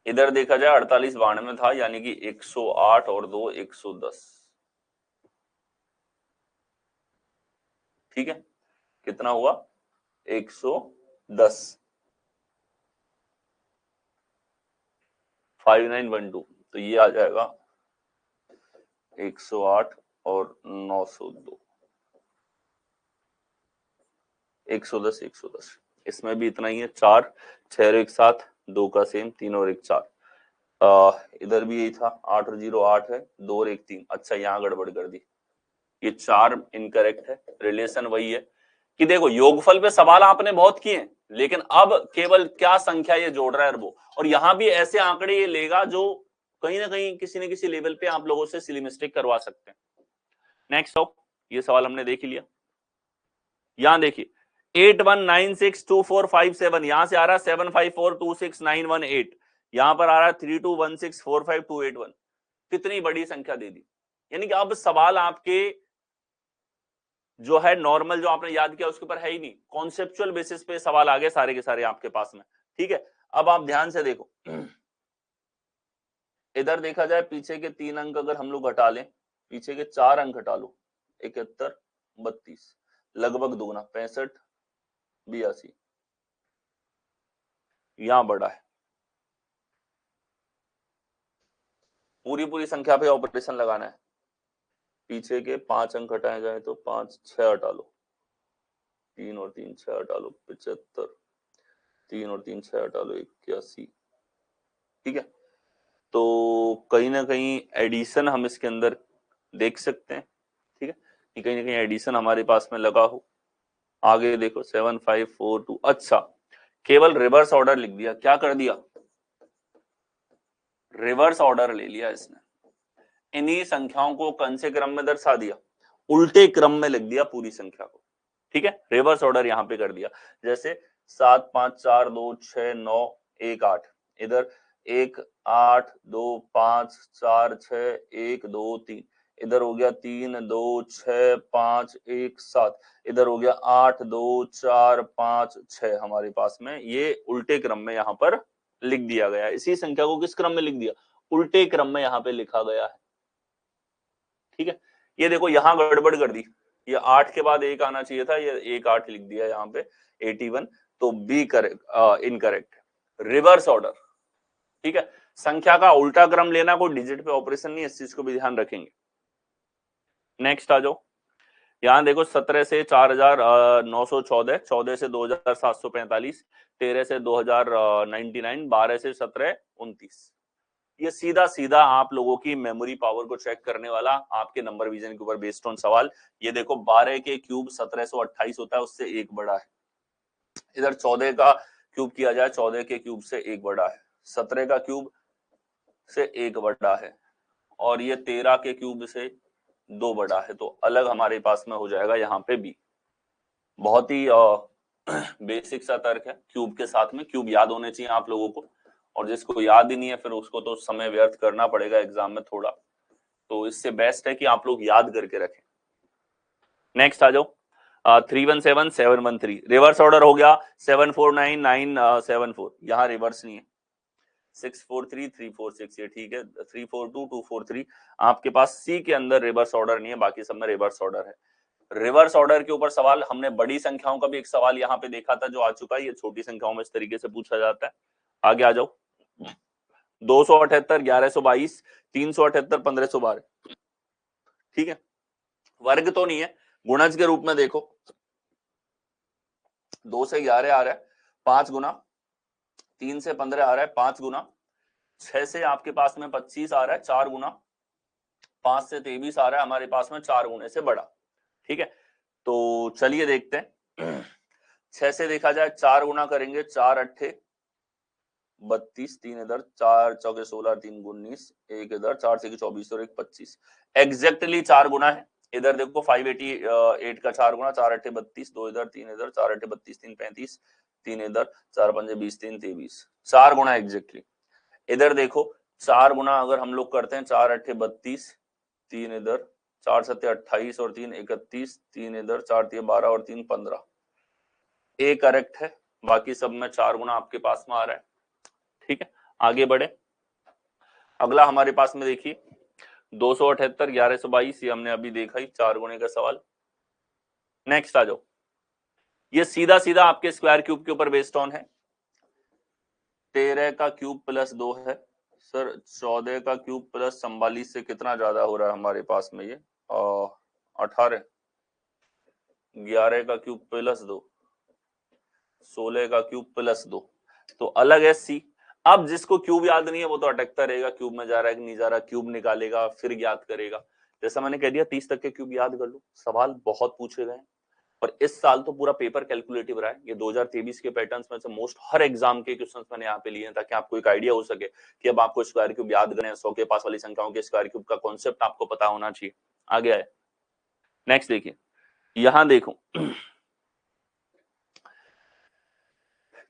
A: इधर देखा जाए 48 92 था, यानी कि 108 और 2 110, ठीक है, कितना हुआ 110, 5912, तो ये आ जाएगा 108 और 902, 110 110, इसमें भी इतना ही है, 4 6 और 1 7, 2 का सेम, 3 और 1 4, इधर भी यही था, 8 और 0 8 है, 2 और 1 3। अच्छा यहाँ गड़बड़ कर दी, ये 4 इनकरेक्ट है। रिलेशन वही है कि देखो योगफल पे सवाल आपने बहुत किए हैं, लेकिन अब केवल क्या संख्या ये जोड़ रहा है वो, और यहां भी ऐसे आंकड़े ये लेगा जो कहीं ना कहीं किसी न किसी लेवल पे आप लोगों से सिली मिस्टेक करवा सकते हैं। नेक्स्ट आओ, ये सवाल हमने देख लिया। यहां देखिए 81962457, यहां से आ रहा है 75426918, यहां पर आ रहा है 32164528 कितनी बड़ी संख्या दे दी। यानी कि अब सवाल आपके जो है नॉर्मल जो आपने याद किया उसके ऊपर है ही नहीं, कॉन्सेप्चुअल बेसिस पे सवाल आ गए सारे के सारे आपके पास में। ठीक है, अब आप ध्यान से देखो, इधर देखा जाए पीछे के 3 अंक अगर हम लोग घटा लें, पीछे के 4 अंक घटा लो, 71 32, लगभग दुगना 65 82, यहां बड़ा है। पूरी संख्या पे ऑपरेशन लगाना है, पीछे के 5 अंक हटाए जाए तो 5 6 हटा लो, 3 और 3 6 हटा लो 75, 3 और 3 6 हटा लो 81। ठीक है, तो कहीं ना कहीं एडिशन हम इसके अंदर देख सकते हैं। ठीक है, कि कहीं ना कहीं एडिशन हमारे पास में लगा हो। आगे देखो 7542, अच्छा केवल रिवर्स ऑर्डर लिख दिया, क्या कर दिया, रिवर्स ऑर्डर ले लिया इसने, इन्हीं संख्याओं को कौन से क्रम में दर्शा दिया, उल्टे क्रम में लिख दिया पूरी संख्या को। ठीक है, रिवर्स ऑर्डर यहां पे कर दिया, जैसे 7 5 4 2 6 9 1 8, इधर 1 8 2 5 4 6 1 2 3, इधर हो गया 3 2 6 5 1 7, इधर हो गया 8 2 4 5 6, हमारे पास में ये उल्टे क्रम में यहाँ पर लिख दिया गया है। इसी संख्या को किस क्रम में लिख दिया, उल्टे क्रम में यहाँ पे लिखा गया है। ठीक है, ये देखो यहां गड़बड़ कर दी, ये 8 के बाद 1 आना चाहिए था, ये 1 8 लिख दिया यहाँ पे 81, तो B correct, incorrect, reverse order. ठीक है, संख्या का उल्टा क्रम लेना, कोई डिजिट पे ऑपरेशन नहीं, इस चीज को भी ध्यान रखेंगे। नेक्स्ट आ जाओ, यहाँ देखो 17 से 4914, 14 से 2745, 13 से 2099, 12 से 17 29, ये सीधा सीधा आप लोगों की मेमोरी पावर को चेक करने वाला आपके नंबर विजन के ऊपर बेस्ड ऑन सवाल। ये देखो 12 के क्यूब 1728 होता है, उससे एक बड़ा है। इधर 14 का क्यूब किया जाए, 14 के क्यूब से एक बड़ा है, 17 का क्यूब से एक बड़ा है, और ये 13 के क्यूब से दो बड़ा है, तो अलग हमारे पास में हो जाएगा यहाँ पे बी। बहुत ही बेसिक सा तर्क है, क्यूब के साथ में क्यूब याद होने चाहिए आप लोगों को, और जिसको याद ही नहीं है फिर उसको तो समय व्यर्थ करना पड़ेगा एग्जाम में थोड़ा, तो इससे बेस्ट है कि आप लोग याद करके रखें। नेक्स्ट आ जाओ, 317713, रिवर्स ऑर्डर हो गया 749974, यहाँ रिवर्स नहीं है, 643346, ये ठीक है, 342243, आपके पास सी के अंदर रिवर्स ऑर्डर नहीं है, बाकी सब में रिवर्स ऑर्डर है। रिवर्स ऑर्डर के ऊपर सवाल हमने बड़ी संख्याओं का भी एक सवाल यहाँ पे देखा था जो आ चुका है, ये छोटी संख्याओं में इस तरीके से पूछा जाता है। आगे आ जाओ, 278 1122, 378 1512। ठीक है, वर्ग तो नहीं है, गुणज के रूप में देखो, 2 से 11 आ रहा है 5 गुना, 3 से 15 आ रहा है 5 गुना, 6 से आपके पास में 25 आ रहा है 4 गुना, 5 से 23 आ रहा है हमारे पास में 4 गुने से बड़ा। ठीक है, तो चलिए देखते हैं। 6 से देखा जाए 4 गुना करेंगे, 4 अट्ठे 32, 3 इधर, 4 चौके 16, 3 19, 1 इधर, 4 से 24 और 1 25, एग्जैक्टली 4 गुना है। इधर देखो 588 का 4 गुना, 4 अट्ठे 32, 2 इधर 3 इधर, 4 अट्ठे 32, 3 35, 3 इधर, 4 पंजे 20, 3 23, 4 गुना एग्जैक्टली। इधर देखो 4 गुना अगर हम लोग करते हैं, 4 अट्ठे 32, 3 इधर, 4 सत्ते 28 और 3 31, 3 इधर, 4 तिये 12 और 3 15, ए करेक्ट है, बाकी सब में 4 गुना आपके पास में आ रहा है। ठीक है, आगे बढ़े, अगला हमारे पास में देखिए 278 1122, ये हमने अभी देखा ही, 4 गुने का सवाल। नेक्स्ट आ जाओ, ये सीधा सीधा आपके स्क्वायर क्यूब के ऊपर बेस्ड ऑन है, 13 का क्यूब प्लस 2 है सर, 14 का क्यूब प्लस 44 से कितना ज्यादा हो रहा है हमारे पास में, ये 18, 11 का क्यूब प्लस 2, 16 का क्यूब प्लस 2, तो अलग है सी। अब जिसको क्यूब याद नहीं है वो तो अटकता रहेगा, क्यूब में जा रहा है कि नहीं जा रहा, क्यूब निकालेगा फिर याद करेगा। जैसा मैंने कह दिया 30 तक के क्यूब याद कर लो, सवाल बहुत पूछे गए हैं और इस साल तो पूरा पेपर कैलकुलेटिव रहा है। ये 2023 के पैटर्न्स में से मोस्ट हर एग्जाम के क्वेश्चंस मैंने यहाँ पे लिए हैं ताकि आपको एक आइडिया हो सके कि अब आपको स्क्वायर क्यूब याद करना है, 100 के पास वाली संख्याओं के स्क्वायर क्यूब का कॉन्सेप्ट आपको पता होना चाहिए। आगे आए, नेक्स्ट देखिए, यहां देखो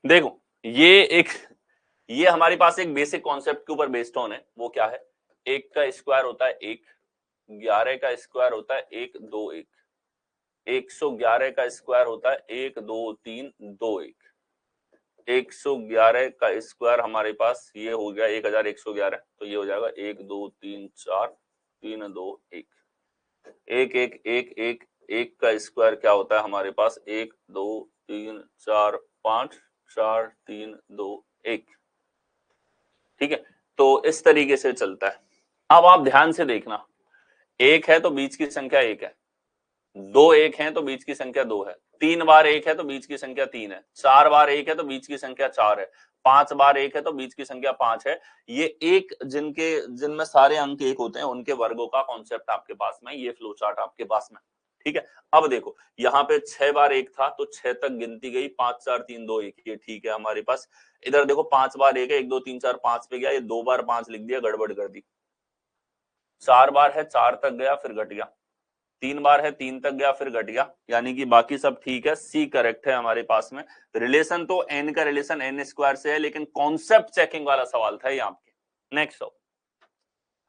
A: देखो ये हमारे पास एक बेसिक कॉन्सेप्ट के ऊपर बेस्ड ऑन है। वो क्या है, एक का स्क्वायर होता है एक, 11 का स्क्वायर होता है एक दो एक, 111 का स्क्वायर होता है एक दो तीन दो एक, 111 का स्क्वायर हमारे पास ये हो गया 1111, तो ये हो जाएगा 1 2 3 4 3 2 1, एक एक एक एक एक का स्क्वायर क्या होता है हमारे पास 1 2 3 4 5 4 3 2 1। ठीक है, तो इस तरीके से चलता है। अब आप ध्यान से देखना, एक है तो बीच की संख्या एक है, दो एक है तो बीच की संख्या दो है, तीन बार एक है तो बीच की संख्या तीन है, चार बार एक है तो बीच की संख्या चार है, पांच बार एक है तो बीच की संख्या पांच है। ये एक जिनमें सारे अंक एक होते हैं उनके वर्गों का कॉन्सेप्ट आपके पास में, ये फ्लो चार्ट आपके पास में। ठीक है, अब देखो यहाँ पे 6 बार एक था तो 6 तक गिनती गई, 5 4 3 2 1, ये ठीक है हमारे पास। इधर देखो 5 बार एक है, 1 2 3 4 5 पे गया, ये 2 बार 5 लिख दिया, गड़बड़ कर दी। 4 बार है 4 तक गया फिर घट गया, 3 बार है 3 तक गया फिर घट गया, यानी कि बाकी सब ठीक है, सी करेक्ट है हमारे पास में। रिलेशन तो एन का रिलेशन एन स्क्वायर से है, लेकिन कॉन्सेप्ट चेकिंग वाला सवाल था ये आपके। नेक्स्ट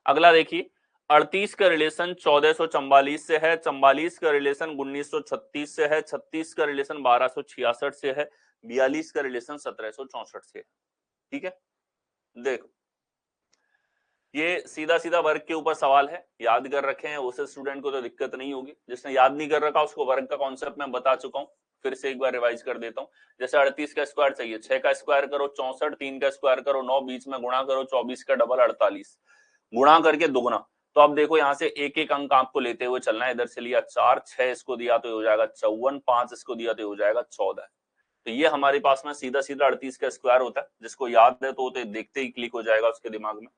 A: अगला देखिए, 38 का रिलेशन 1444 से है, 44 का रिलेशन 1936 से है, 36 का रिलेशन 1266 से है, 42 का रिलेशन 1764 से है। ठीक है, देखो ये सीधा सीधा वर्ग के ऊपर सवाल है, याद कर रखे हैं उस स्टूडेंट को तो दिक्कत नहीं होगी, जिसने याद नहीं कर रखा उसको वर्ग का कॉन्सेप्ट मैं बता चुका हूं, फिर से एक बार रिवाइज कर देता हूं। जैसे 38 का स्क्वायर चाहिए, 6 का स्क्वायर करो 64, 3 का स्क्वायर करो 9, बीच में गुणा करो 24 का डबल 48, गुणा करके दुगुना। तो अब देखो यहाँ से एक एक अंक आपको लेते हुए चलना है, इधर से लिया 4, 6 इसको दिया तो हो जाएगा 54, 5 इसको दिया तो हो जाएगा 14। तो ये हमारे पास में सीधा सीधा 38 का स्क्वायर होता है, जिसको याद है तो देखते ही क्लिक हो जाएगा उसके दिमाग में।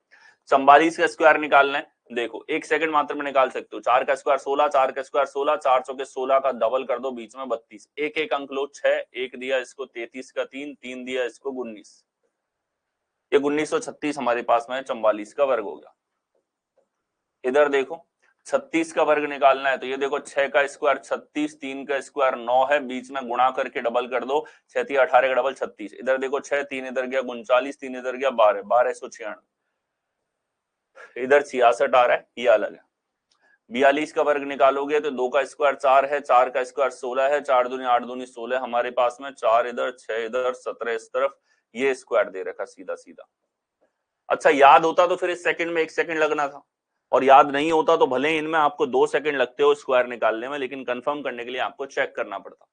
A: 44 का स्क्वायर निकालना है, देखो एक सेकंड मात्र में निकाल सकते हो, 4 का स्क्वायर 16, 4 का स्क्वायर 16, 4 चौके 16 का डबल कर दो, बीच में 32, एक एक अंक लो 6, एक दिया इसको 33 का 3, 3 दिया इसको 19, ये 1936 हमारे पास में 44 का वर्ग हो गया। इधर देखो 36 का वर्ग निकालना है, तो ये देखो 6 का स्क्वायर 36, 3 का स्क्वायर 9 है, बीच में गुणा करके डबल कर दो, 6 3 18 का डबल 36, इधर देखो 6, 3 इधर गया 39, 3 इधर गया 12, 1296, इधर 66 आ रहा है, ये अलग है। 42 का वर्ग निकालोगे तो 2 का स्क्वायर 4 है, 4 का स्क्वायर 16 है, 4 दूनी 8 दूनी 16 हमारे पास में, 4 इधर 6 इधर 17 इस तरफ, ये स्क्वायर दे रखा सीधा सीधा। अच्छा याद होता तो फिर इस सेकंड में 1 सेकंड लगना था, और याद नहीं होता तो भले इनमें आपको 2 सेकंड लगते हो स्क्वायर निकालने में, लेकिन कंफर्म करने के लिए आपको चेक करना पड़ता।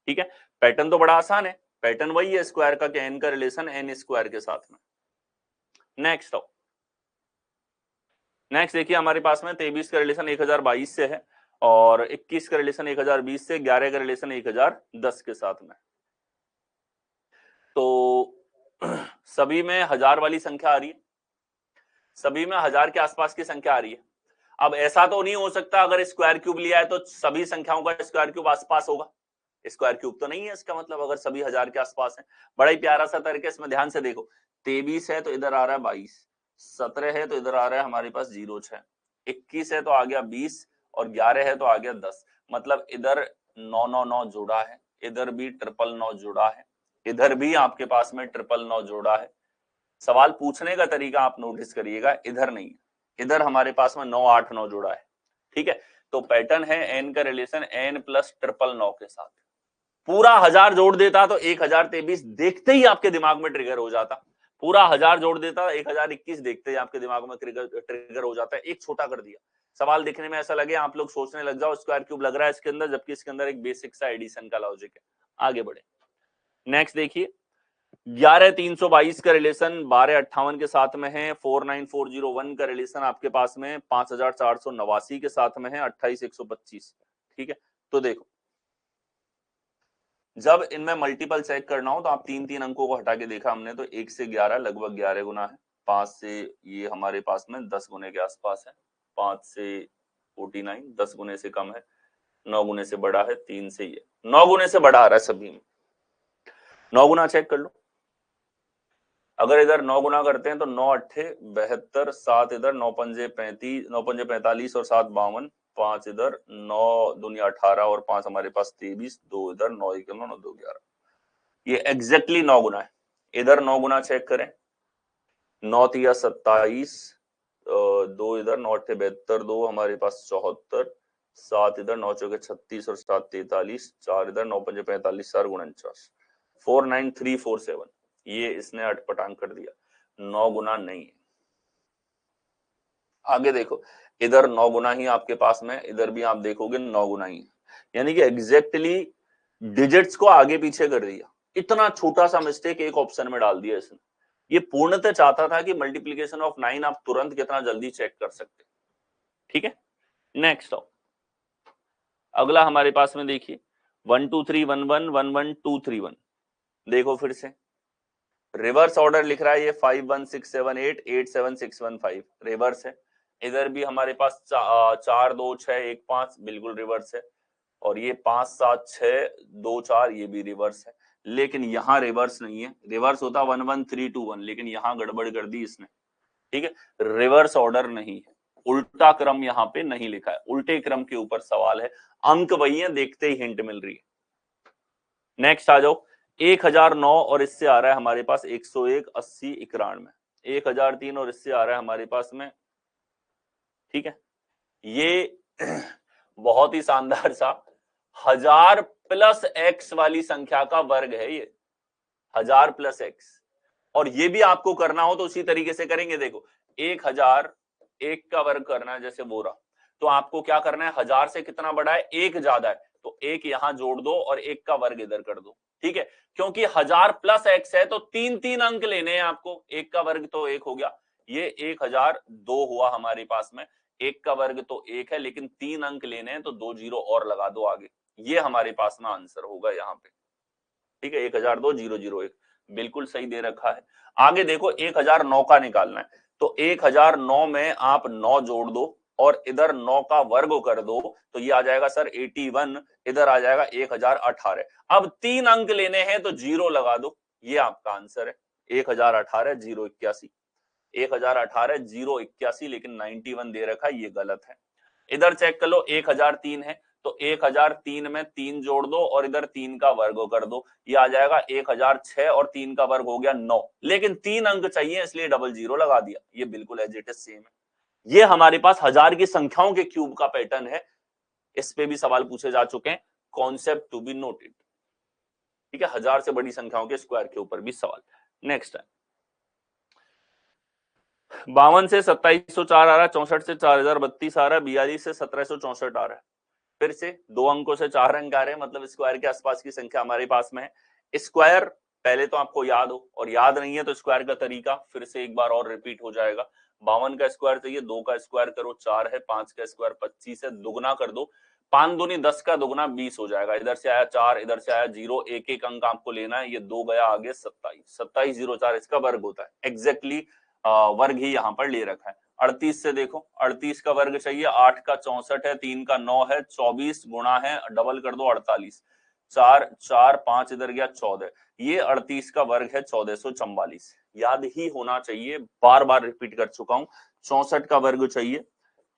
A: ठीक है, पैटर्न तो बड़ा आसान है, पैटर्न वही है स्क्वायर का कि एन का रिलेशन एन स्क्वायर के साथ में। नेक्स्ट आओ, नेक्स्ट देखिए हमारे पास में 23 का रिलेशन 1022 से है, और 21 का रिलेशन 1020 से, 11 का रिलेशन 1010 के साथ में। तो सभी में हजार वाली संख्या आ रही है, सभी में हजार के आसपास की संख्या आ रही है। अब ऐसा तो नहीं हो सकता अगर स्क्वायर क्यूब लिया है तो सभी संख्याओं का स्क्वायर क्यूब आसपास होगा, स्क्वायर क्यूब तो नहीं है इसका मतलब, अगर सभी हजार के आसपास है। बड़ा ही प्यारा सा तरीका, इसमें ध्यान से देखो, 23 है तो इधर आ रहा है 22, 17 है तो इधर आ रहा है हमारे पास 06, 21 है तो आ गया 20, और 11 है तो आ गया 10, मतलब इधर 999 जुड़ा है, इधर भी 999 जुड़ा है, इधर भी आपके पास में 999 जुड़ा है। सवाल पूछने का तरीका आप नोटिस करिएगा, इधर नहीं, इधर हमारे पास में 989 जुड़ा है। ठीक है, तो पैटर्न है एन का रिलेशन एन प्लस 999 के साथ। पूरा हजार जोड़ देता तो 1023 देखते ही आपके दिमाग में ट्रिगर हो जाता, पूरा हजार जोड़ देता 1021 देखते ही आपके दिमाग में ट्रिगर हो जाता है। एक छोटा कर दिया, सवाल देखने में ऐसा लगे आप लोग सोचने लग जाओ स्क्वायर क्यूब लग रहा है इसके अंदर, जबकि इसके अंदर एक बेसिक सा एडिशन का लॉजिक है। आगे बढ़े, नेक्स्ट देखिए, 11322 का रिलेशन 1258 के साथ में है, 49401 का रिलेशन आपके पास में 5489 के साथ में है, 28125। ठीक है, तो देखो जब इनमें मल्टीपल चेक करना हो तो आप 3-3 अंकों को हटा के देखा हमने, तो 1 से 11 लगभग 11 गुना है, 5 से ये हमारे पास में 10 गुने के आसपास है, 5 से 49 10 गुने से कम है, 9 गुने से बड़ा है, 3 से ये 9 गुने से बड़ा आ रहा है सभी में। 9 गुना चेक कर लो, अगर इधर 9 गुना करते हैं तो 9 अट्ठे 72, 7 इधर 9 पंजे 35, 9 पंजे 45 और 7 52, 5 इधर 9 दूनी 18 और 5 हमारे पास 23, 2 इधर 9 1 9 2 11, ये एग्जैक्टली 9 गुना है। इधर 9 गुना चेक करें, 9 तिया 27, 2 इधर 9 अट्ठे 72, 2 हमारे पास 74, 7 इधर 9 चौके 36 और 7 43, 4 इधर 9 पंजे 45, 4 49, 49347, ये इसने अटपटांग कर दिया, 9 गुना नहीं है। आगे देखो, इधर 9 गुना ही आपके पास में, इधर भी आप देखोगे 9 गुना ही है, यानी कि एग्जैक्टली डिजिट्स को आगे पीछे कर दिया। इतना छोटा सा मिस्टेक एक ऑप्शन में डाल दिया इसने। ये पूर्णतः चाहता था कि मल्टीप्लीकेशन ऑफ 9 आप तुरंत कितना जल्दी चेक कर सकते। ठीक है, नेक्स्ट आओ, अगला हमारे पास में देखिए 1 2 3 1 1 1 1 2 3 1, देखो फिर से रिवर्स ऑर्डर लिख रहा है, ये 5 1 6 7 8 8 7 6 1 5 रिवर्स है। इधर भी हमारे पास 4 2 6 1 5 बिल्कुल रिवर्स है, और ये 5 7 6 2 4 ये भी रिवर्स है। लेकिन यहाँ रिवर्स नहीं है, रिवर्स होता 1 1 3 2 1, लेकिन यहाँ गड़बड़ कर दी इसने। ठीक है, रिवर्स ऑर्डर नहीं है, उल्टा क्रम यहाँ पे नहीं लिखा है, उल्टे क्रम के ऊपर सवाल है, अंक वही है, देखते ही हिंट मिल रही है। नेक्स्ट आ जाओ, 1009 और इससे आ रहा है हमारे पास 101 80 91, 1003 और इससे आ रहा है हमारे पास में, ठीक है, ये बहुत ही शानदार सा 1000 प्लस x वाली संख्या का वर्ग है, ये 1000 प्लस x, और ये भी आपको करना हो तो उसी तरीके से करेंगे। देखो 1000 1 का वर्ग करना है जैसे बोरा, तो आपको क्या करना है, 1000 से कितना बड़ा है, 1 ज्यादा है, तो 1 यहां जोड़ दो और 1 का वर्ग इधर कर दो। ठीक है, क्योंकि 1000 प्लस x है तो 3-3 अंक लेने हैं आपको, 1 का वर्ग तो 1 हो गया, ये 1002 हुआ हमारे पास में, 1 का वर्ग तो 1 है, लेकिन 3 अंक लेने हैं तो 2 जीरो और लगा दो आगे, ये हमारे पास में आंसर होगा यहाँ पे। ठीक है, 1002 001 बिल्कुल सही दे रखा है। आगे देखो 1009 का निकालना है, तो 1009 में आप 9 जोड़ दो और इधर 9 का वर्ग कर दो, तो ये आ जाएगा सर 81, इधर आ जाएगा 1018। अब 3 अंक लेने हैं तो 0 लगा दो, ये आपका आंसर है 1018 081, 1018 081, लेकिन 91 दे रखा है, ये गलत है। इधर चेक कर लो 1003 है, तो 1003 में 3 जोड़ दो और इधर 3 का वर्ग कर दो, ये आ जाएगा 1006 और 3 का वर्ग हो गया 9, लेकिन 3 अंक चाहिए इसलिए डबल जीरो लगा दिया, ये बिल्कुल एज इट इज सेम है। ये हमारे पास 1000 की संख्याओं के क्यूब का पैटर्न है, इस पे भी सवाल पूछे जा चुके हैं, कॉन्सेप्ट टू बी नोटेड। ठीक है, 1000 से बड़ी संख्याओं के स्क्वायर के ऊपर भी सवाल। नेक्स्ट है 52 से 2704 आ रहा है, 64 से 4032 आ रहा है, 42 से 1764 आ रहा है। फिर से 2 अंकों से 4 अंक आ रहे हैं, मतलब स्क्वायर के आसपास की संख्या हमारे पास में है। स्क्वायर पहले तो आपको याद हो, और याद नहीं है तो स्क्वायर का तरीका फिर से एक बार और रिपीट हो जाएगा। 52 का स्क्वायर चाहिए, 2 का स्क्वायर करो 4 है, 5 का स्क्वायर 25 है, दुगना कर दो, 5 दूनी 10 का दुगना 20 हो जाएगा, इधर से आया 4 इधर से आया 0, एक एक अंक आपको लेना है, ये 2 गया आगे 27, 2704 इसका वर्ग होता है, एग्जैक्टली वर्ग ही यहाँ पर ले रखा है। 38 से देखो, 38 का वर्ग चाहिए, 8 का 64 है, 3 का 9 है, 24 गुणा है, डबल कर दो 48, 4 4 5 इधर गया 14, ये 38 का वर्ग है 1444, याद ही होना चाहिए, बार बार रिपीट कर चुका हूं। 64 का वर्ग चाहिए,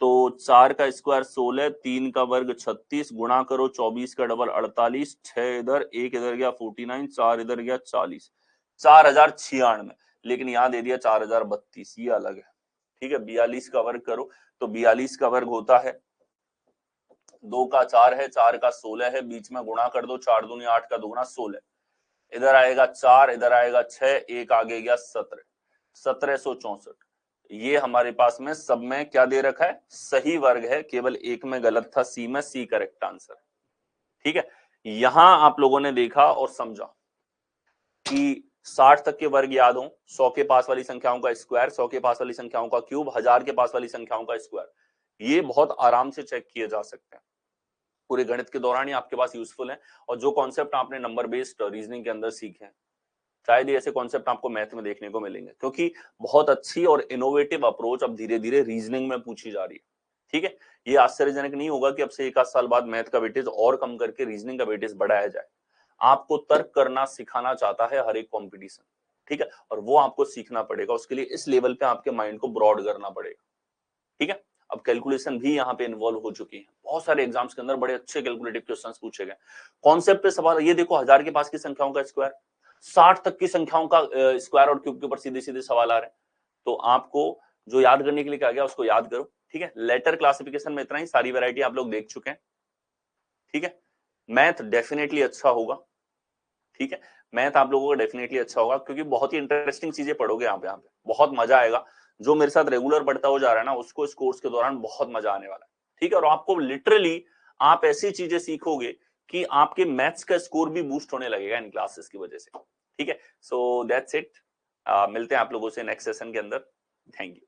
A: तो 4 का स्क्वायर 16, 3 का वर्ग 36, गुणा करो 24 का डबल 48, 6 इधर, 1 इधर गया 49, 4 इधर गया 40, 4096, लेकिन यहां दे दिया 4032, ये अलग है। ठीक है, 42 का वर्ग करो, तो 42 का वर्ग होता है 2 का 4 है, 4 का 16 है, बीच में गुणा कर दो, 4 दूनी 8 का दुगना 16, इधर आएगा 4 इधर आएगा 6, एक आगे गया 17, 1764, ये हमारे पास में सब में क्या दे रखा है, सही वर्ग है, केवल एक में गलत था, सी में, सी करेक्ट आंसर। ठीक है, यहां आप लोगों ने देखा और समझा कि 60 तक के वर्ग याद हो, 100 के पास वाली संख्याओं का स्क्वायर, 100 के पास वाली संख्याओं का क्यूब, 1000 के पास वाली संख्याओं का स्क्वायर, ये बहुत आराम से चेक किए जा सकते हैं। पूरे गणित के दौरान ही आपके पास यूजफुल है। और जो कॉन्सेप्ट आपने नंबर बेस्ड रीजनिंग के अंदर सीखे हैं, शायद ही ऐसे कॉन्सेप्ट आपको मैथ में देखने को मिलेंगे, क्योंकि बहुत अच्छी और इनोवेटिव अप्रोच अब धीरे धीरे रीजनिंग में पूछी जा रही है। ठीक है, ये आश्चर्यजनक नहीं होगा कि अब से 1 आध साल बाद मैथ का वेटेज और कम करके रीजनिंग का वेटेज बढ़ाया जाए। आपको तर्क करना सिखाना चाहता है हर एक कॉम्पिटिशन, ठीक है, और वो आपको सीखना पड़ेगा। उसके लिए इस लेवल पे आपके माइंड को ब्रॉड करना पड़ेगा। ठीक है, अब कैलकुलेशन भी यहाँ पे इन्वॉल्व हो चुकी है। बहुत सारे एग्जाम्स के अंदर बड़े अच्छे कैलकुलेटिव क्वेश्चंस पूछे गए। कॉन्सेप्ट पे सवाल, ये देखो 1000 के पास की संख्याओं का स्क्वायर, 60 तक की संख्याओं का स्क्वायर और क्यूब के ऊपर सीधे सीधे सवाल आ रहे हैं। तो आपको जो याद करने के लिए कहा गया उसको याद करो। ठीक है, लेटर क्लासिफिकेशन में इतना ही, सारी वैरायटी आप लोग देख चुके हैं। ठीक है, मैथ डेफिनेटली अच्छा होगा। ठीक है, मैथ आप लोगों का डेफिनेटली अच्छा होगा, क्योंकि बहुत ही इंटरेस्टिंग चीजें पढ़ोगे यहाँ पे बहुत मजा आएगा। जो मेरे साथ रेगुलर बढ़ता हो जा रहा है ना, उसको इस कोर्स के दौरान बहुत मजा आने वाला है। ठीक है, और आपको लिटरली आप ऐसी चीजें सीखोगे कि आपके मैथ्स का स्कोर भी बूस्ट होने लगेगा इन क्लासेस की वजह से। ठीक है, सो दैट्स इट। मिलते हैं आप लोगों से नेक्स्ट सेशन के अंदर। Thank you.